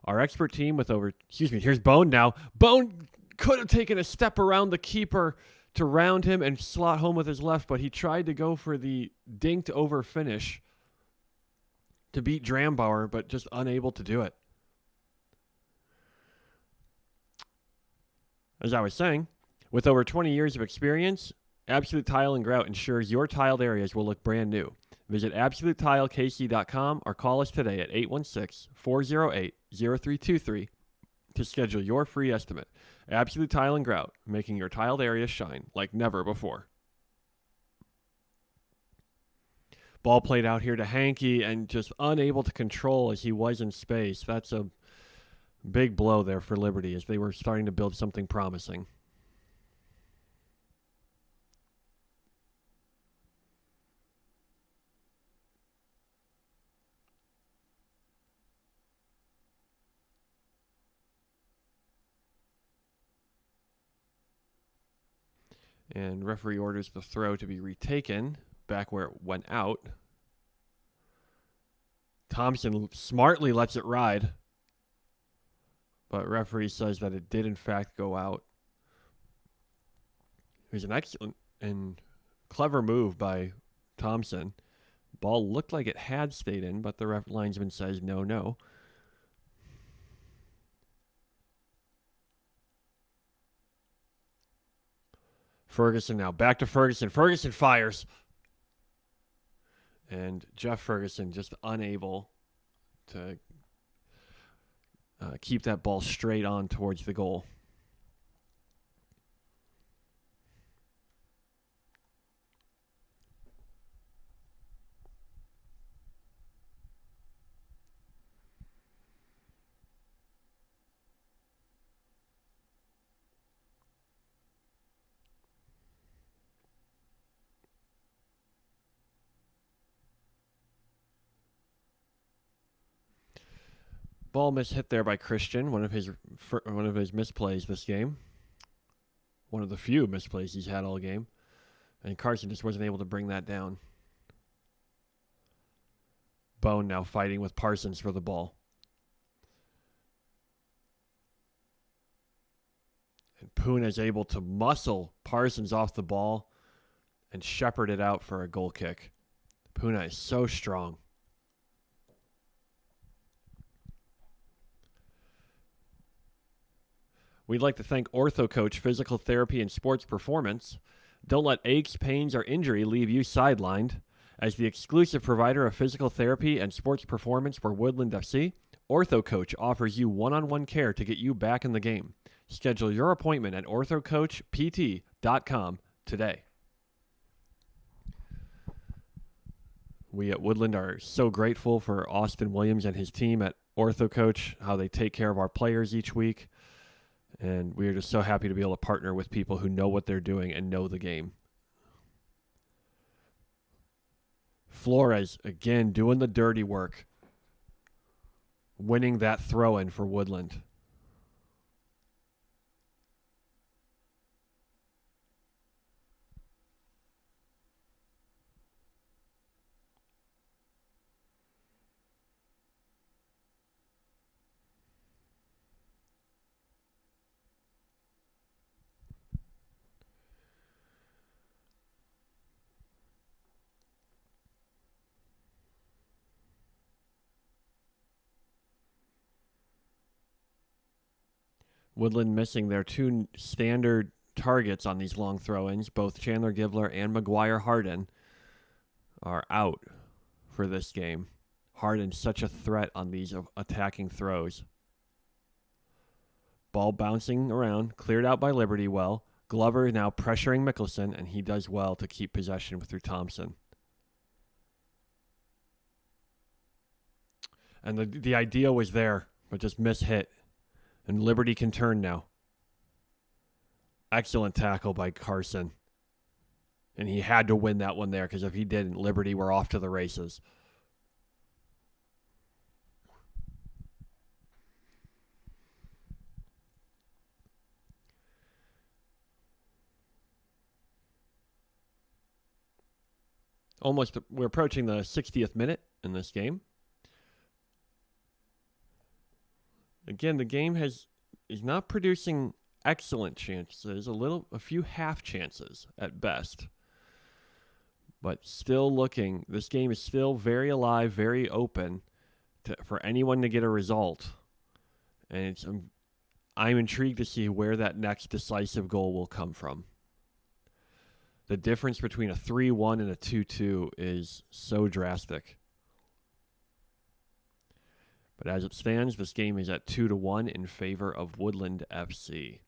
Our expert team with here's Bone now. Bone could have taken a step around the keeper to round him and slot home with his left, but he tried to go for the dinked over finish to beat Drambauer, but just unable to do it. As I was saying, with over 20 years of experience, Absolute Tile and Grout ensures your tiled areas will look brand new. Visit AbsoluteTileKC.com or call us today at 816-408-0323 to schedule your free estimate. Absolute Tile and Grout, making your tiled area shine like never before. Ball played out here to Hankey and just unable to control as he was in space. That's a big blow there for Liberty as they were starting to build something promising. And referee orders the throw to be retaken back where it went out. Thomson smartly lets it ride, but referee says that it did in fact go out. It was an excellent and clever move by Thomson. Ball looked like it had stayed in, but the linesman says no. Ferguson now. Back to Ferguson. Ferguson fires. And Jeff Ferguson just unable to keep that ball straight on towards the goal. Ball mishit there by Christian, one of his misplays this game. One of the few misplays he's had all game. And Carson just wasn't able to bring that down. Bone now fighting with Parsons for the ball. And Puna is able to muscle Parsons off the ball and shepherd it out for a goal kick. Puna is so strong. We'd like to thank Ortho Coach Physical Therapy and Sports Performance. Don't let aches, pains, or injury leave you sidelined. As the exclusive provider of physical therapy and sports performance for Woodland FC, Ortho Coach offers you one-on-one care to get you back in the game. Schedule your appointment at orthocoachpt.com today. We at Woodland are so grateful for Austin Williams and his team at Ortho Coach, how they take care of our players each week. And we are just so happy to be able to partner with people who know what they're doing and know the game. Flores, again, doing the dirty work. Winning that throw-in for Woodland. Woodland missing their two standard targets on these long throw-ins. Both Chandler Givler and McGuire Harden are out for this game. Harden's such a threat on these attacking throws. Ball bouncing around, cleared out by Liberty well. Glover now pressuring Mikkelson, and he does well to keep possession through Thomson. And the idea was there, but just mishit. And Liberty can turn now. Excellent tackle by Carson. And he had to win that one there, because if he didn't, Liberty were off to the races. We're approaching the 60th minute in this game. Again, the game is not producing excellent chances, a few half chances at best. But still looking, this game is still very alive, very open for anyone to get a result. And I'm intrigued to see where that next decisive goal will come from. The difference between a 3-1 and a 2-2 is so drastic. But as it stands, this game is at 2-1 in favor of Woodland FC.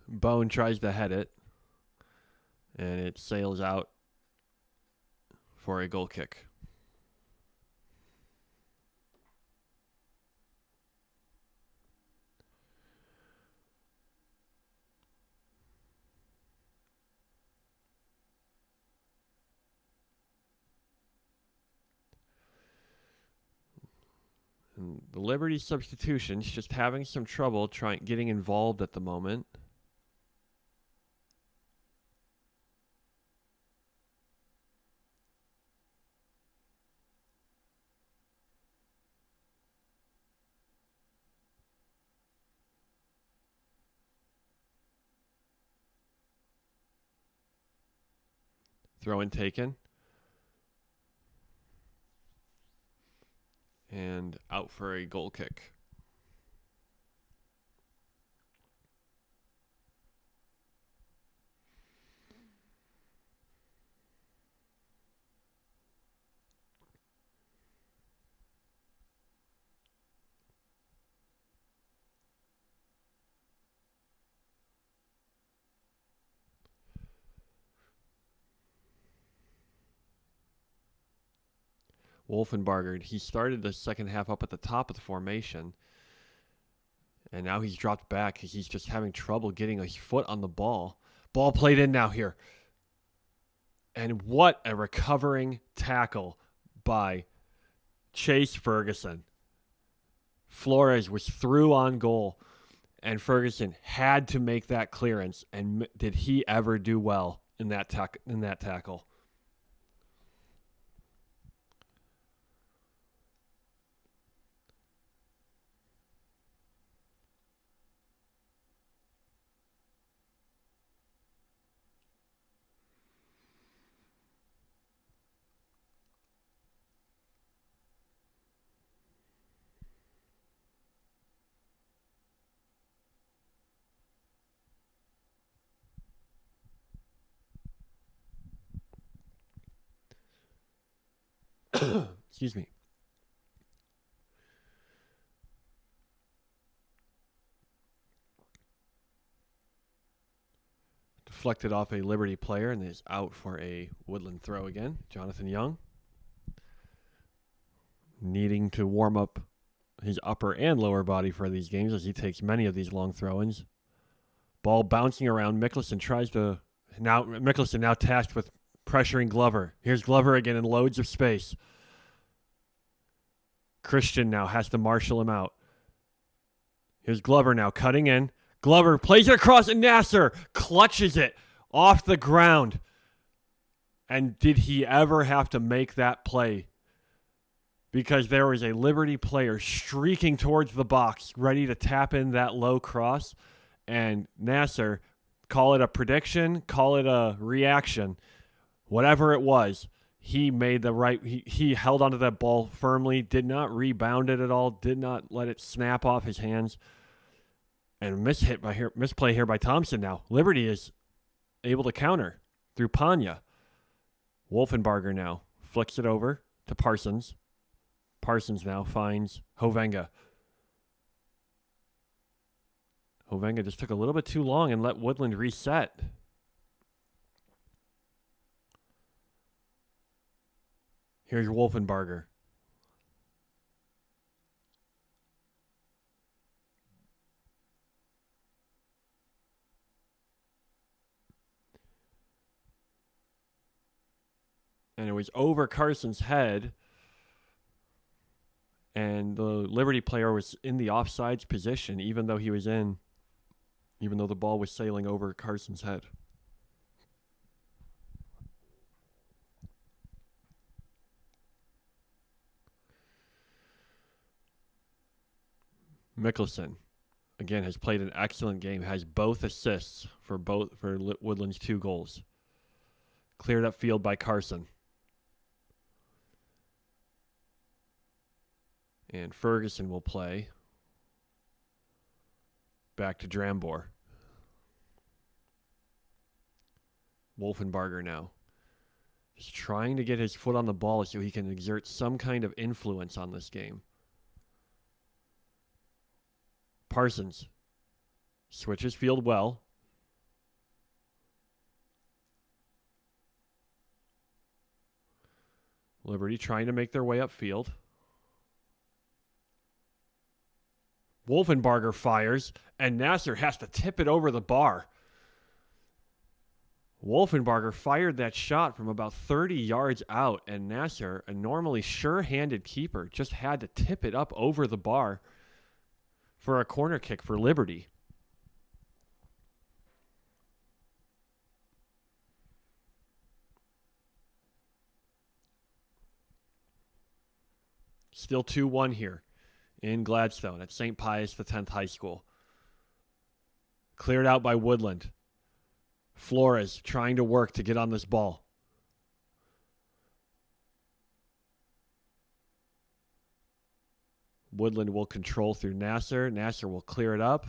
Bone tries to head it, and it sails out for a goal kick. And the Liberty substitutions just having some trouble getting involved at the moment. Throw in taken. And out for a goal kick. Wolfenbarger, he started the second half up at the top of the formation, and now he's dropped back because he's just having trouble getting his foot on the ball. Ball played in now here. And what a recovering tackle by Chase Ferguson. Flores was through on goal, and Ferguson had to make that clearance. And did he ever do well in that tackle? Excuse me. Deflected off a Liberty player and is out for a Woodland throw again. Jonathan Young needing to warm up his upper and lower body for these games as he takes many of these long throw-ins. Ball bouncing around. Mikkelson now tasked with pressuring Glover. Here's Glover again in loads of space. Christian now has to marshal him out. Here's Glover now cutting in. Glover plays it across, and Nasser clutches it off the ground. And did he ever have to make that play? Because there was a Liberty player streaking towards the box, ready to tap in that low cross. And Nasser, call it a prediction, call it a reaction, whatever it was, he made the right. He held onto that ball firmly, did not rebound it at all, did not let it snap off his hands. And misplay here by Thomson now. Liberty is able to counter through Panya. Wolfenbarger now flicks it over to Parsons. Parsons now finds Hovenga. Hovenga just took a little bit too long and let Woodland reset. Here's Wolfenbarger. And it was over Carson's head. And the Liberty player was in the offsides position, even though the ball was sailing over Carson's head. Mikkelson, again, has played an excellent game, has both assists for Woodland's 2 goals. Cleared up field by Carson. And Ferguson will play back to Drambor. Wolfenbarger now. Just trying to get his foot on the ball so he can exert some kind of influence on this game. Parsons switches field well. Liberty trying to make their way upfield. Wolfenbarger fires, and Nasser has to tip it over the bar. Wolfenbarger fired that shot from about 30 yards out, and Nasser, a normally sure-handed keeper, just had to tip it up over the bar for a corner kick for Liberty. Still 2-1 here in Gladstone at St. Pius X High School. Cleared out by Woodland. Flores trying to work to get on this ball. Woodland will control through Nasser. Nasser will clear it up.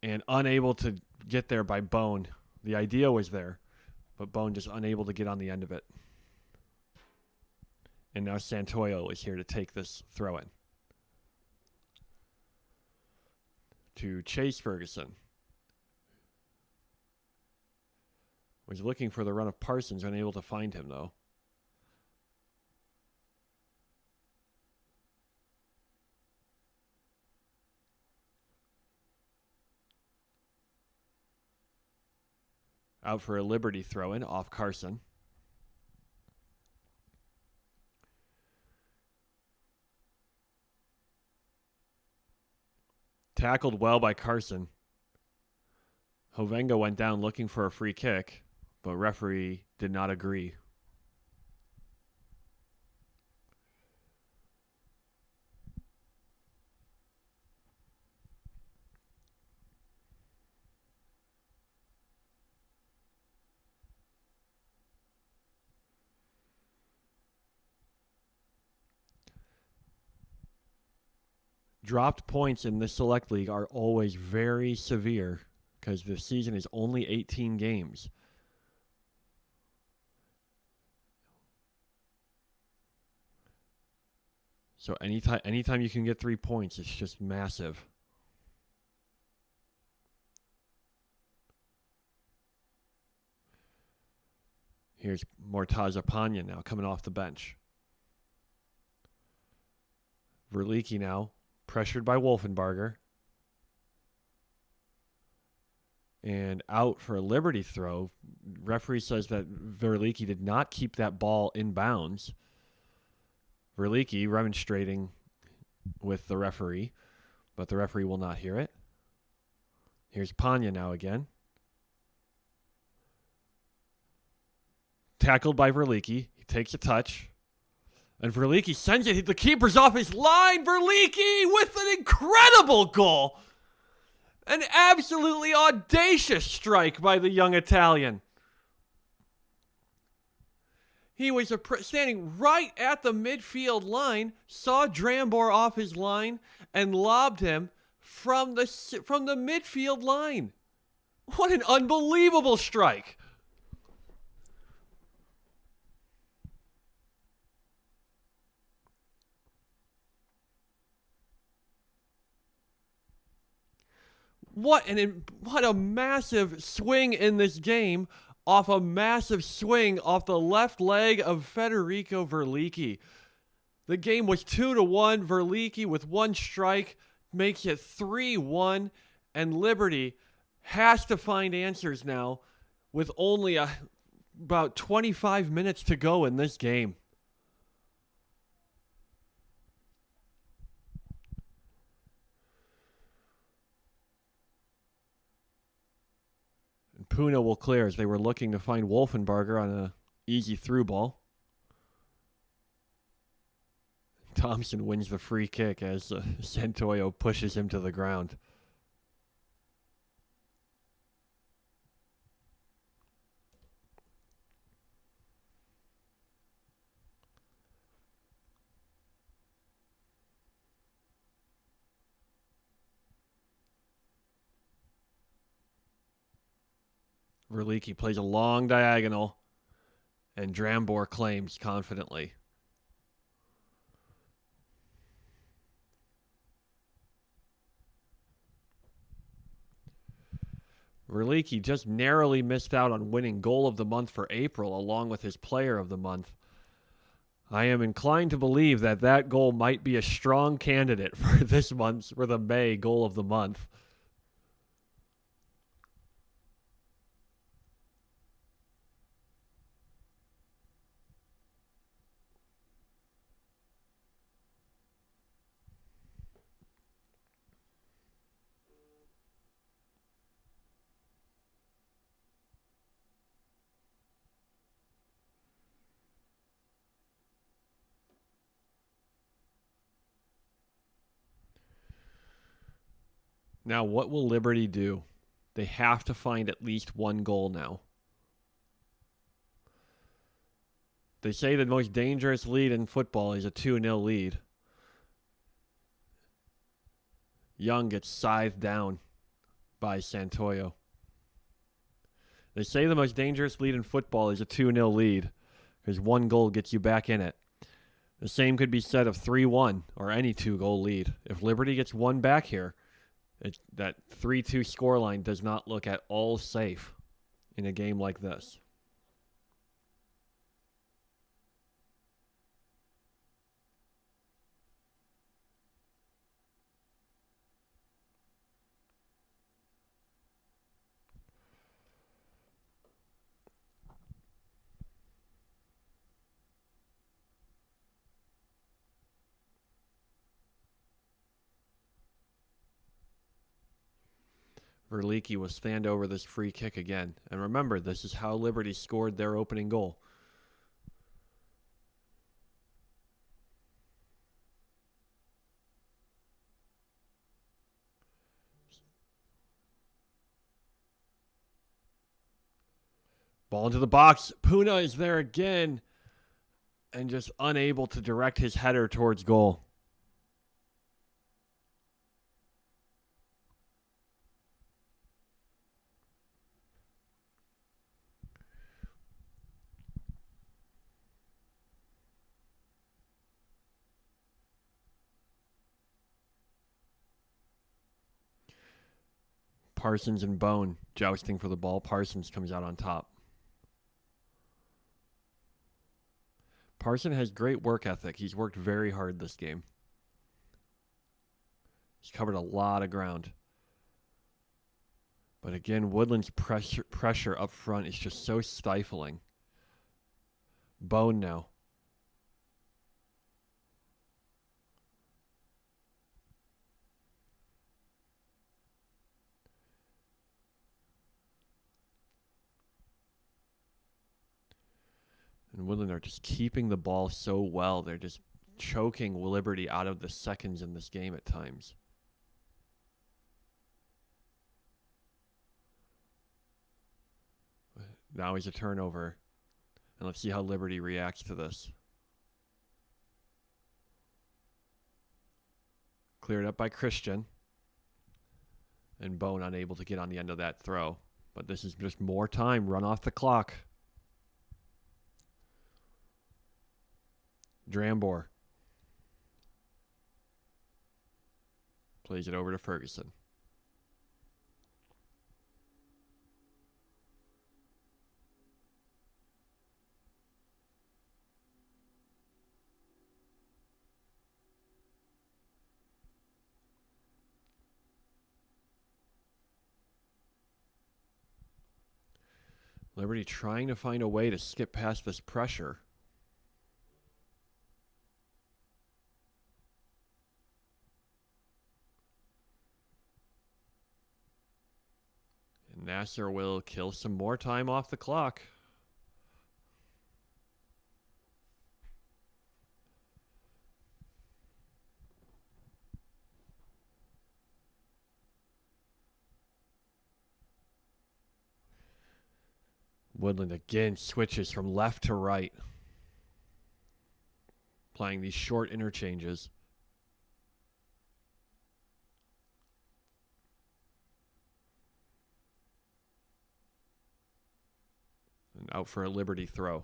And unable to get there by Bone. The idea was there, but Bone just unable to get on the end of it. And now Santoyo is here to take this throw-in. To Chase Ferguson. Was looking for the run of Parsons, unable to find him, though. Out for a Liberty throw-in off Carson. Tackled well by Carson. Hovenga went down looking for a free kick, but referee did not agree. Dropped points in the Select League are always very severe because the season is only 18 games. So anytime you can get 3 points, it's just massive. Here's Mortaza Panya now coming off the bench. Verlicchi now pressured by Wolfenbarger. And out for a Liberty throw. Referee says that Verlicchi did not keep that ball in bounds. Verlicchi remonstrating with the referee, but the referee will not hear it. Here's Panya now again. Tackled by Verlicchi. He takes a touch. And Verlicchi sends it. The keeper's off his line. Verlicchi with an incredible goal. An absolutely audacious strike by the young Italian. He was standing right at the midfield line, saw Drambor off his line, and lobbed him from the midfield line. What an unbelievable strike. What a massive swing in this game off a massive swing off the left leg of Federico Verlicchi. The game was 2-1. Verlicchi with one strike makes it 3-1, and Liberty has to find answers now with only about 25 minutes to go in this game. Puna will clear as they were looking to find Wolfenbarger on an easy through ball. Thomson wins the free kick as Santoyo pushes him to the ground. Verlicchi plays a long diagonal, and Drambor claims confidently. Verlicchi just narrowly missed out on winning Goal of the Month for April along with his Player of the Month. I am inclined to believe that goal might be a strong candidate for this month's, for the May Goal of the Month. Now, what will Liberty do? They have to find at least one goal now. They say the most dangerous lead in football is a 2-0 lead. Young gets scythed down by Santoyo. They say the most dangerous lead in football is a 2-0 lead because one goal gets you back in it. The same could be said of 3-1 or any 2-goal lead. If Liberty gets one back here, that 3-2 scoreline does not look at all safe in a game like this. Verlicchi will stand over this free kick again. And remember, this is how Liberty scored their opening goal. Ball into the box. Puna is there again and just unable to direct his header towards goal. Parsons and Bone jousting for the ball. Parsons comes out on top. Parson has great work ethic. He's worked very hard this game. He's covered a lot of ground. But again, Woodland's pressure up front is just so stifling. Bone now. And Woodland are just keeping the ball so well. They're just choking Liberty out of the seconds in this game at times. Now he's a turnover. And let's see how Liberty reacts to this. Cleared up by Christian. And Bone unable to get on the end of that throw. But this is just more time. Run off the clock. Drambor plays it over to Ferguson. Liberty trying to find a way to skip past this pressure. Nasser will kill some more time off the clock. Woodland again switches from left to right. Playing these short interchanges. And out for a Liberty throw.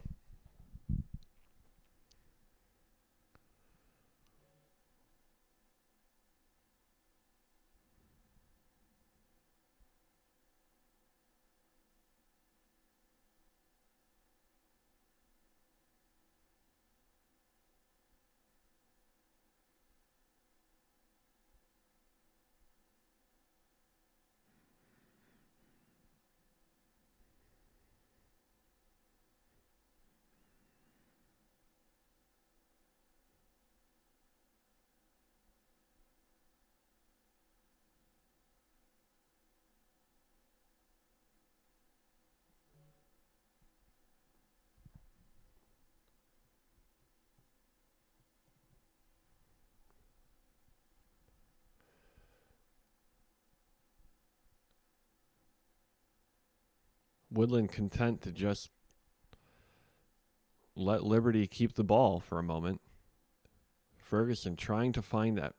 Woodland content to just let Liberty keep the ball for a moment. Ferguson trying to find an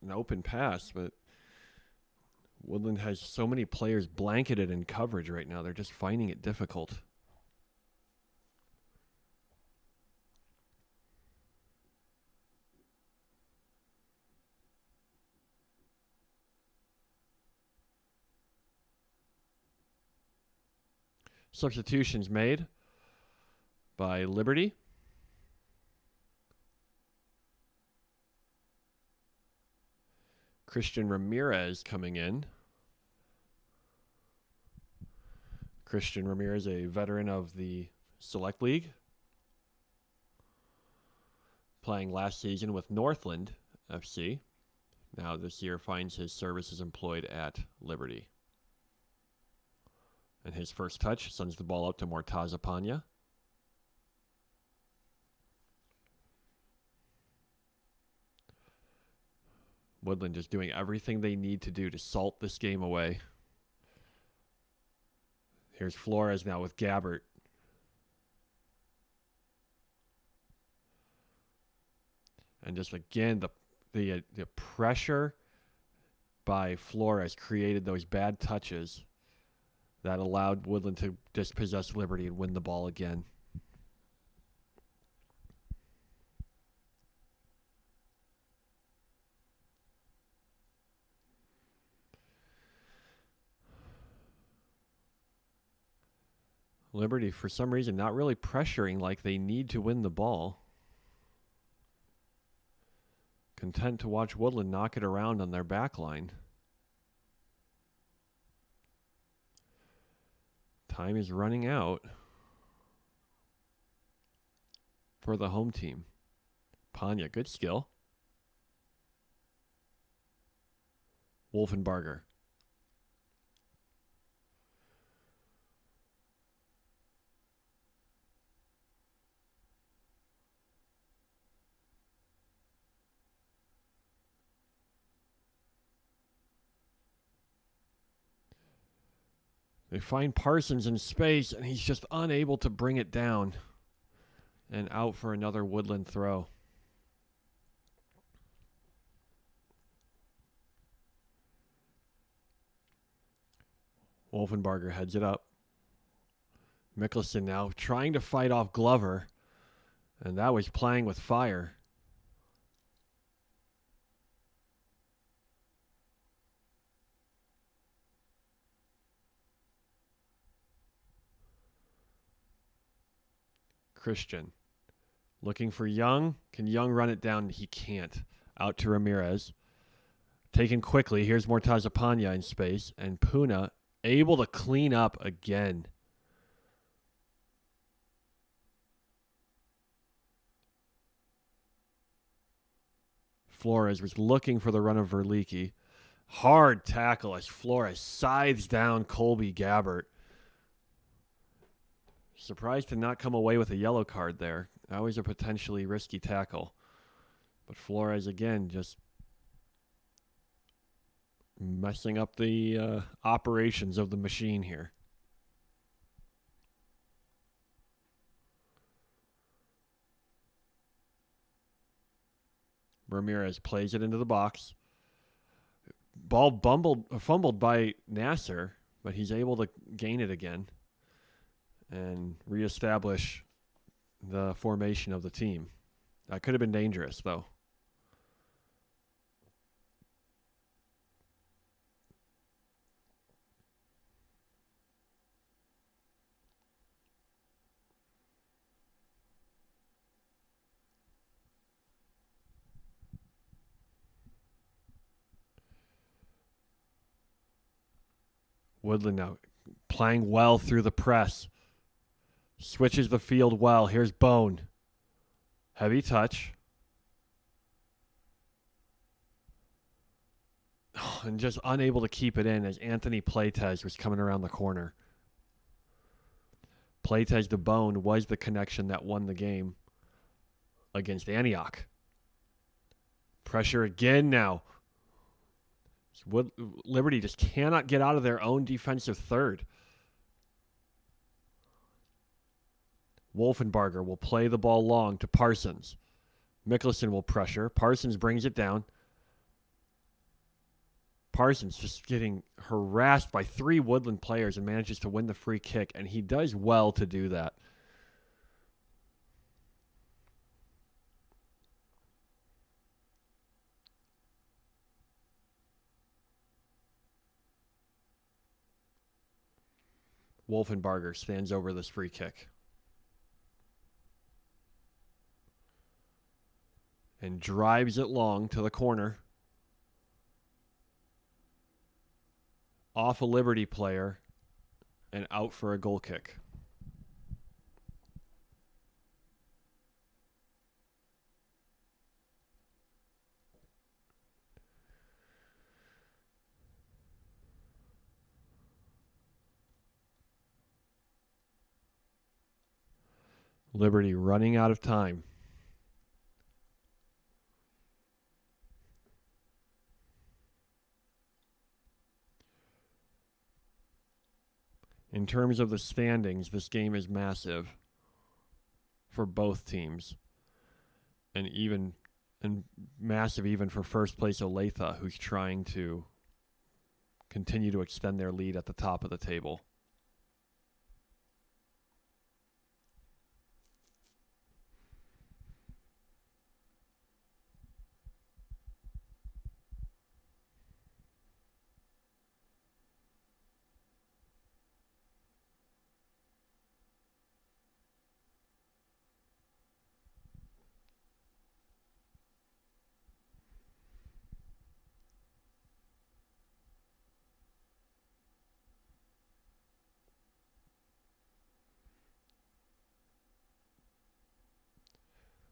open pass, but Woodland has so many players blanketed in coverage right now. They're just finding it difficult. Substitutions made by Liberty. Christian Ramirez coming in. Christian Ramirez, a veteran of the Select League, playing last season with Northland FC. Now this year finds his services employed at Liberty. And his first touch sends the ball up to Mortazapanya. Woodland just doing everything they need to do to salt this game away. Here's Flores now with Gabbert. And just again, the pressure by Flores created those bad touches that allowed Woodland to dispossess Liberty and win the ball again. Liberty, for some reason, not really pressuring like they need to win the ball. Content to watch Woodland knock it around on their back line. Time is running out for the home team. Panya, good skill. Wolfenbarger. They find Parsons in space, and he's just unable to bring it down. And out for another Woodland throw. Wolfenbarger heads it up. Mikkelson now trying to fight off Glover. And that was playing with fire. Christian looking for Young. Can Young run it down? He can't. Out to Ramirez. Taken quickly. Here's Mortazapanya in space. And Puna able to clean up again. Flores was looking for the run of Verlicchi. Hard tackle as Flores scythes down Colby Gabbert. Surprised to not come away with a yellow card there. That was a potentially risky tackle. But Flores, again, just messing up the operations of the machine here. Ramirez plays it into the box. Ball fumbled by Nasser, but he's able to gain it again and reestablish the formation of the team. That could have been dangerous, though. Woodland now playing well through the press. Switches the field well. Here's Bone. Heavy touch. And just unable to keep it in as Anthony Playtez was coming around the corner. Playtez to Bone was the connection that won the game against Antioch. Pressure again now. Liberty just cannot get out of their own defensive third. Wolfenbarger will play the ball long to Parsons. Mikkelson will pressure. Parsons brings it down. Parsons just getting harassed by 3 Woodland players and manages to win the free kick, and he does well to do that. Wolfenbarger stands over this free kick. And drives it long to the corner. Off a Liberty player and out for a goal kick. Liberty running out of time. In terms of the standings, this game is massive for both teams. And massive even for first place Olathe, who's trying to continue to extend their lead at the top of the table.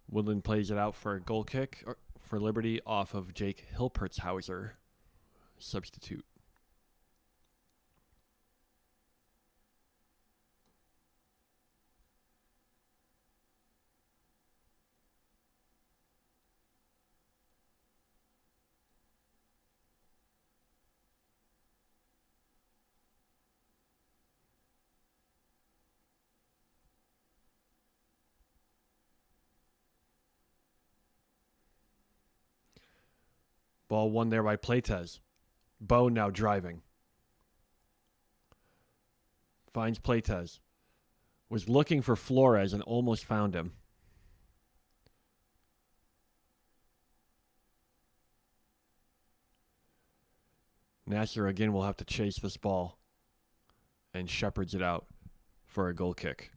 Woodland plays it out for a goal kick for Liberty off of Jake Hilpertshauser, substitute. Ball won there by Playtez. Bo now driving. Finds Playtez. Was looking for Flores and almost found him. Nasser again will have to chase this ball and shepherds it out for a goal kick.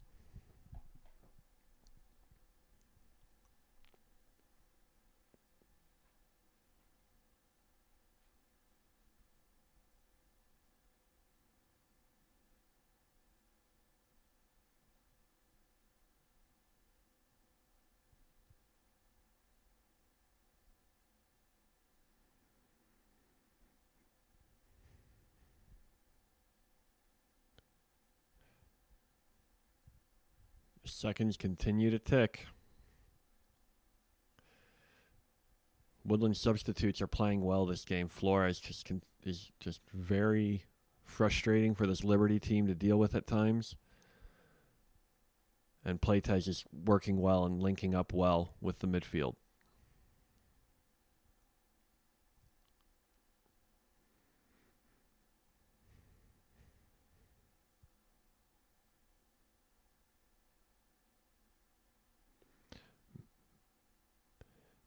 Seconds continue to tick. Woodland substitutes are playing well this game. Flores is just very frustrating for this Liberty team to deal with at times. And Playtez is working well and linking up well with the midfield.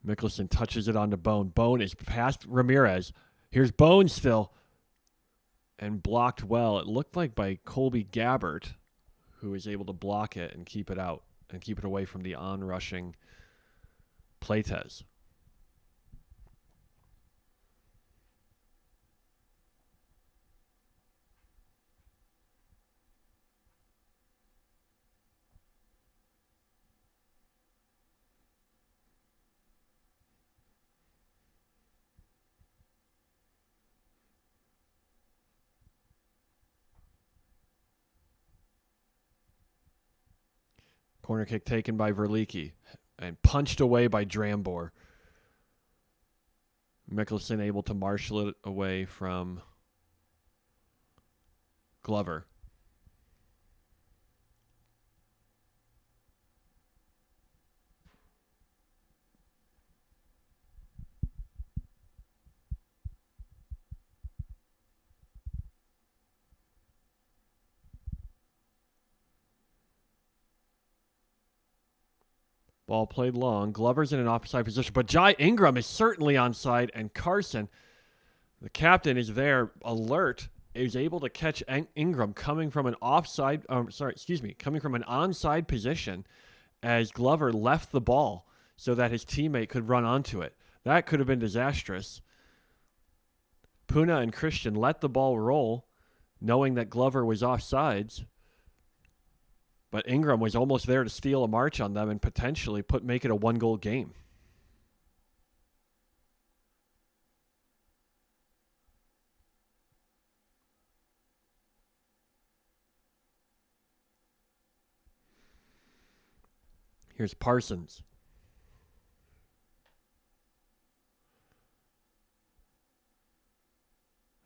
Mikkelson touches it onto Bone. Bone is past Ramirez. Here's Bone still. And blocked well. It looked like by Colby Gabbert, who was able to block it and keep it out and keep it away from the on-rushing Playtez. Corner kick taken by Verlicchi and punched away by Drambor. Mikkelson able to marshal it away from Glover. Ball played long. Glover's in an offside position, but Jai Ingram is certainly onside, and Carson, the captain, is there, alert, is able to catch Ingram coming from an coming from an onside position as Glover left the ball so that his teammate could run onto it. That could have been disastrous. Puna and Christian let the ball roll, knowing that Glover was offsides. But Ingram was almost there to steal a march on them and potentially make it a one-goal game. Here's Parsons.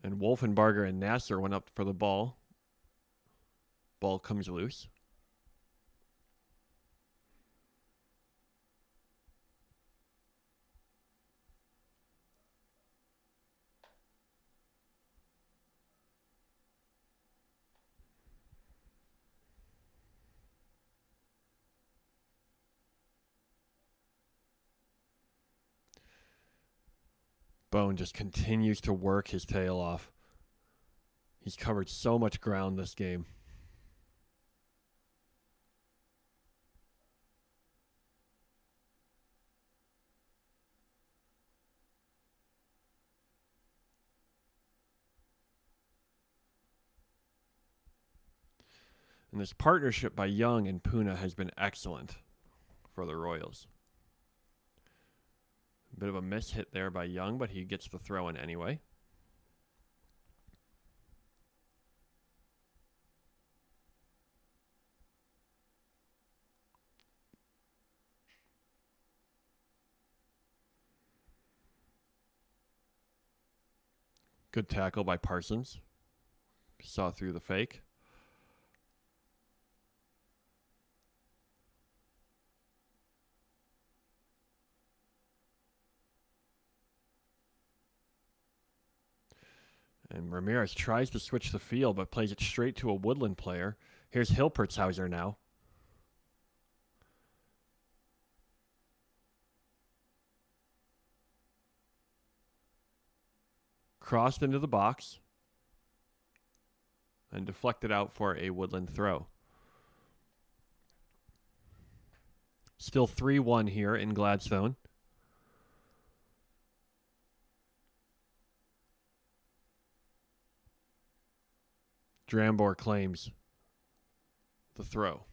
And Wolfenbarger and Nasser went up for the ball. Ball comes loose. Bone just continues to work his tail off. He's covered so much ground this game. And this partnership by Young and Puna has been excellent for the Royals. A bit of a miss hit there by Young, but he gets the throw in anyway. Good tackle by Parsons. Saw through the fake. And Ramirez tries to switch the field, but plays it straight to a Woodland player. Here's Hilpertshauser now. Crossed into the box. And deflected out for a Woodland throw. Still 3-1 here in Gladstone. Drambor claims the throw.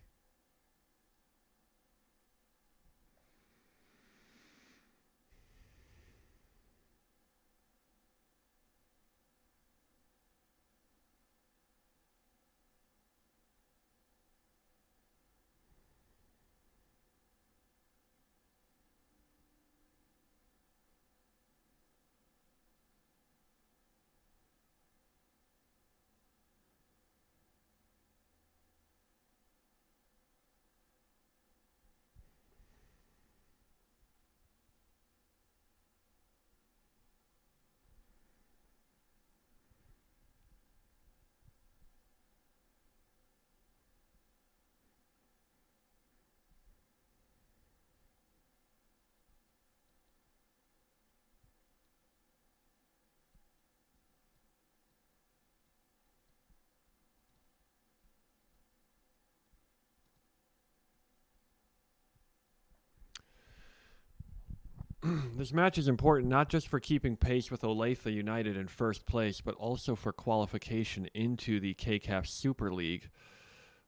This match is important not just for keeping pace with Olathe United in first place, but also for qualification into the KCAFF Super League,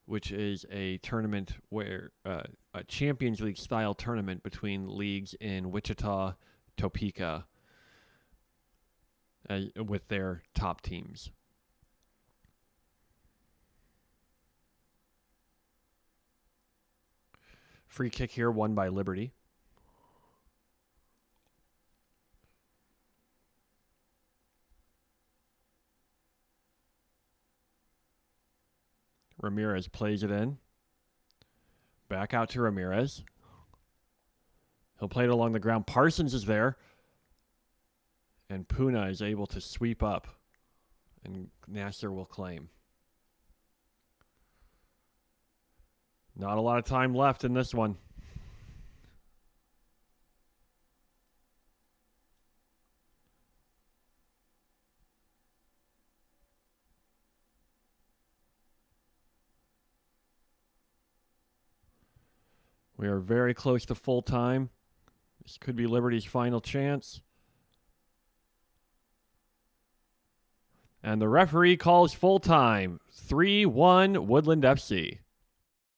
which is a tournament where a Champions League style tournament between leagues in Wichita, Topeka, with their top teams. Free kick here, won by Liberty. Ramirez plays it in. Back out to Ramirez. He'll play it along the ground. Parsons is there. And Puna is able to sweep up. And Nasser will claim. Not a lot of time left in this one. We are very close to full time. This could be Liberty's final chance. And the referee calls full time. 3-1 Woodland FC.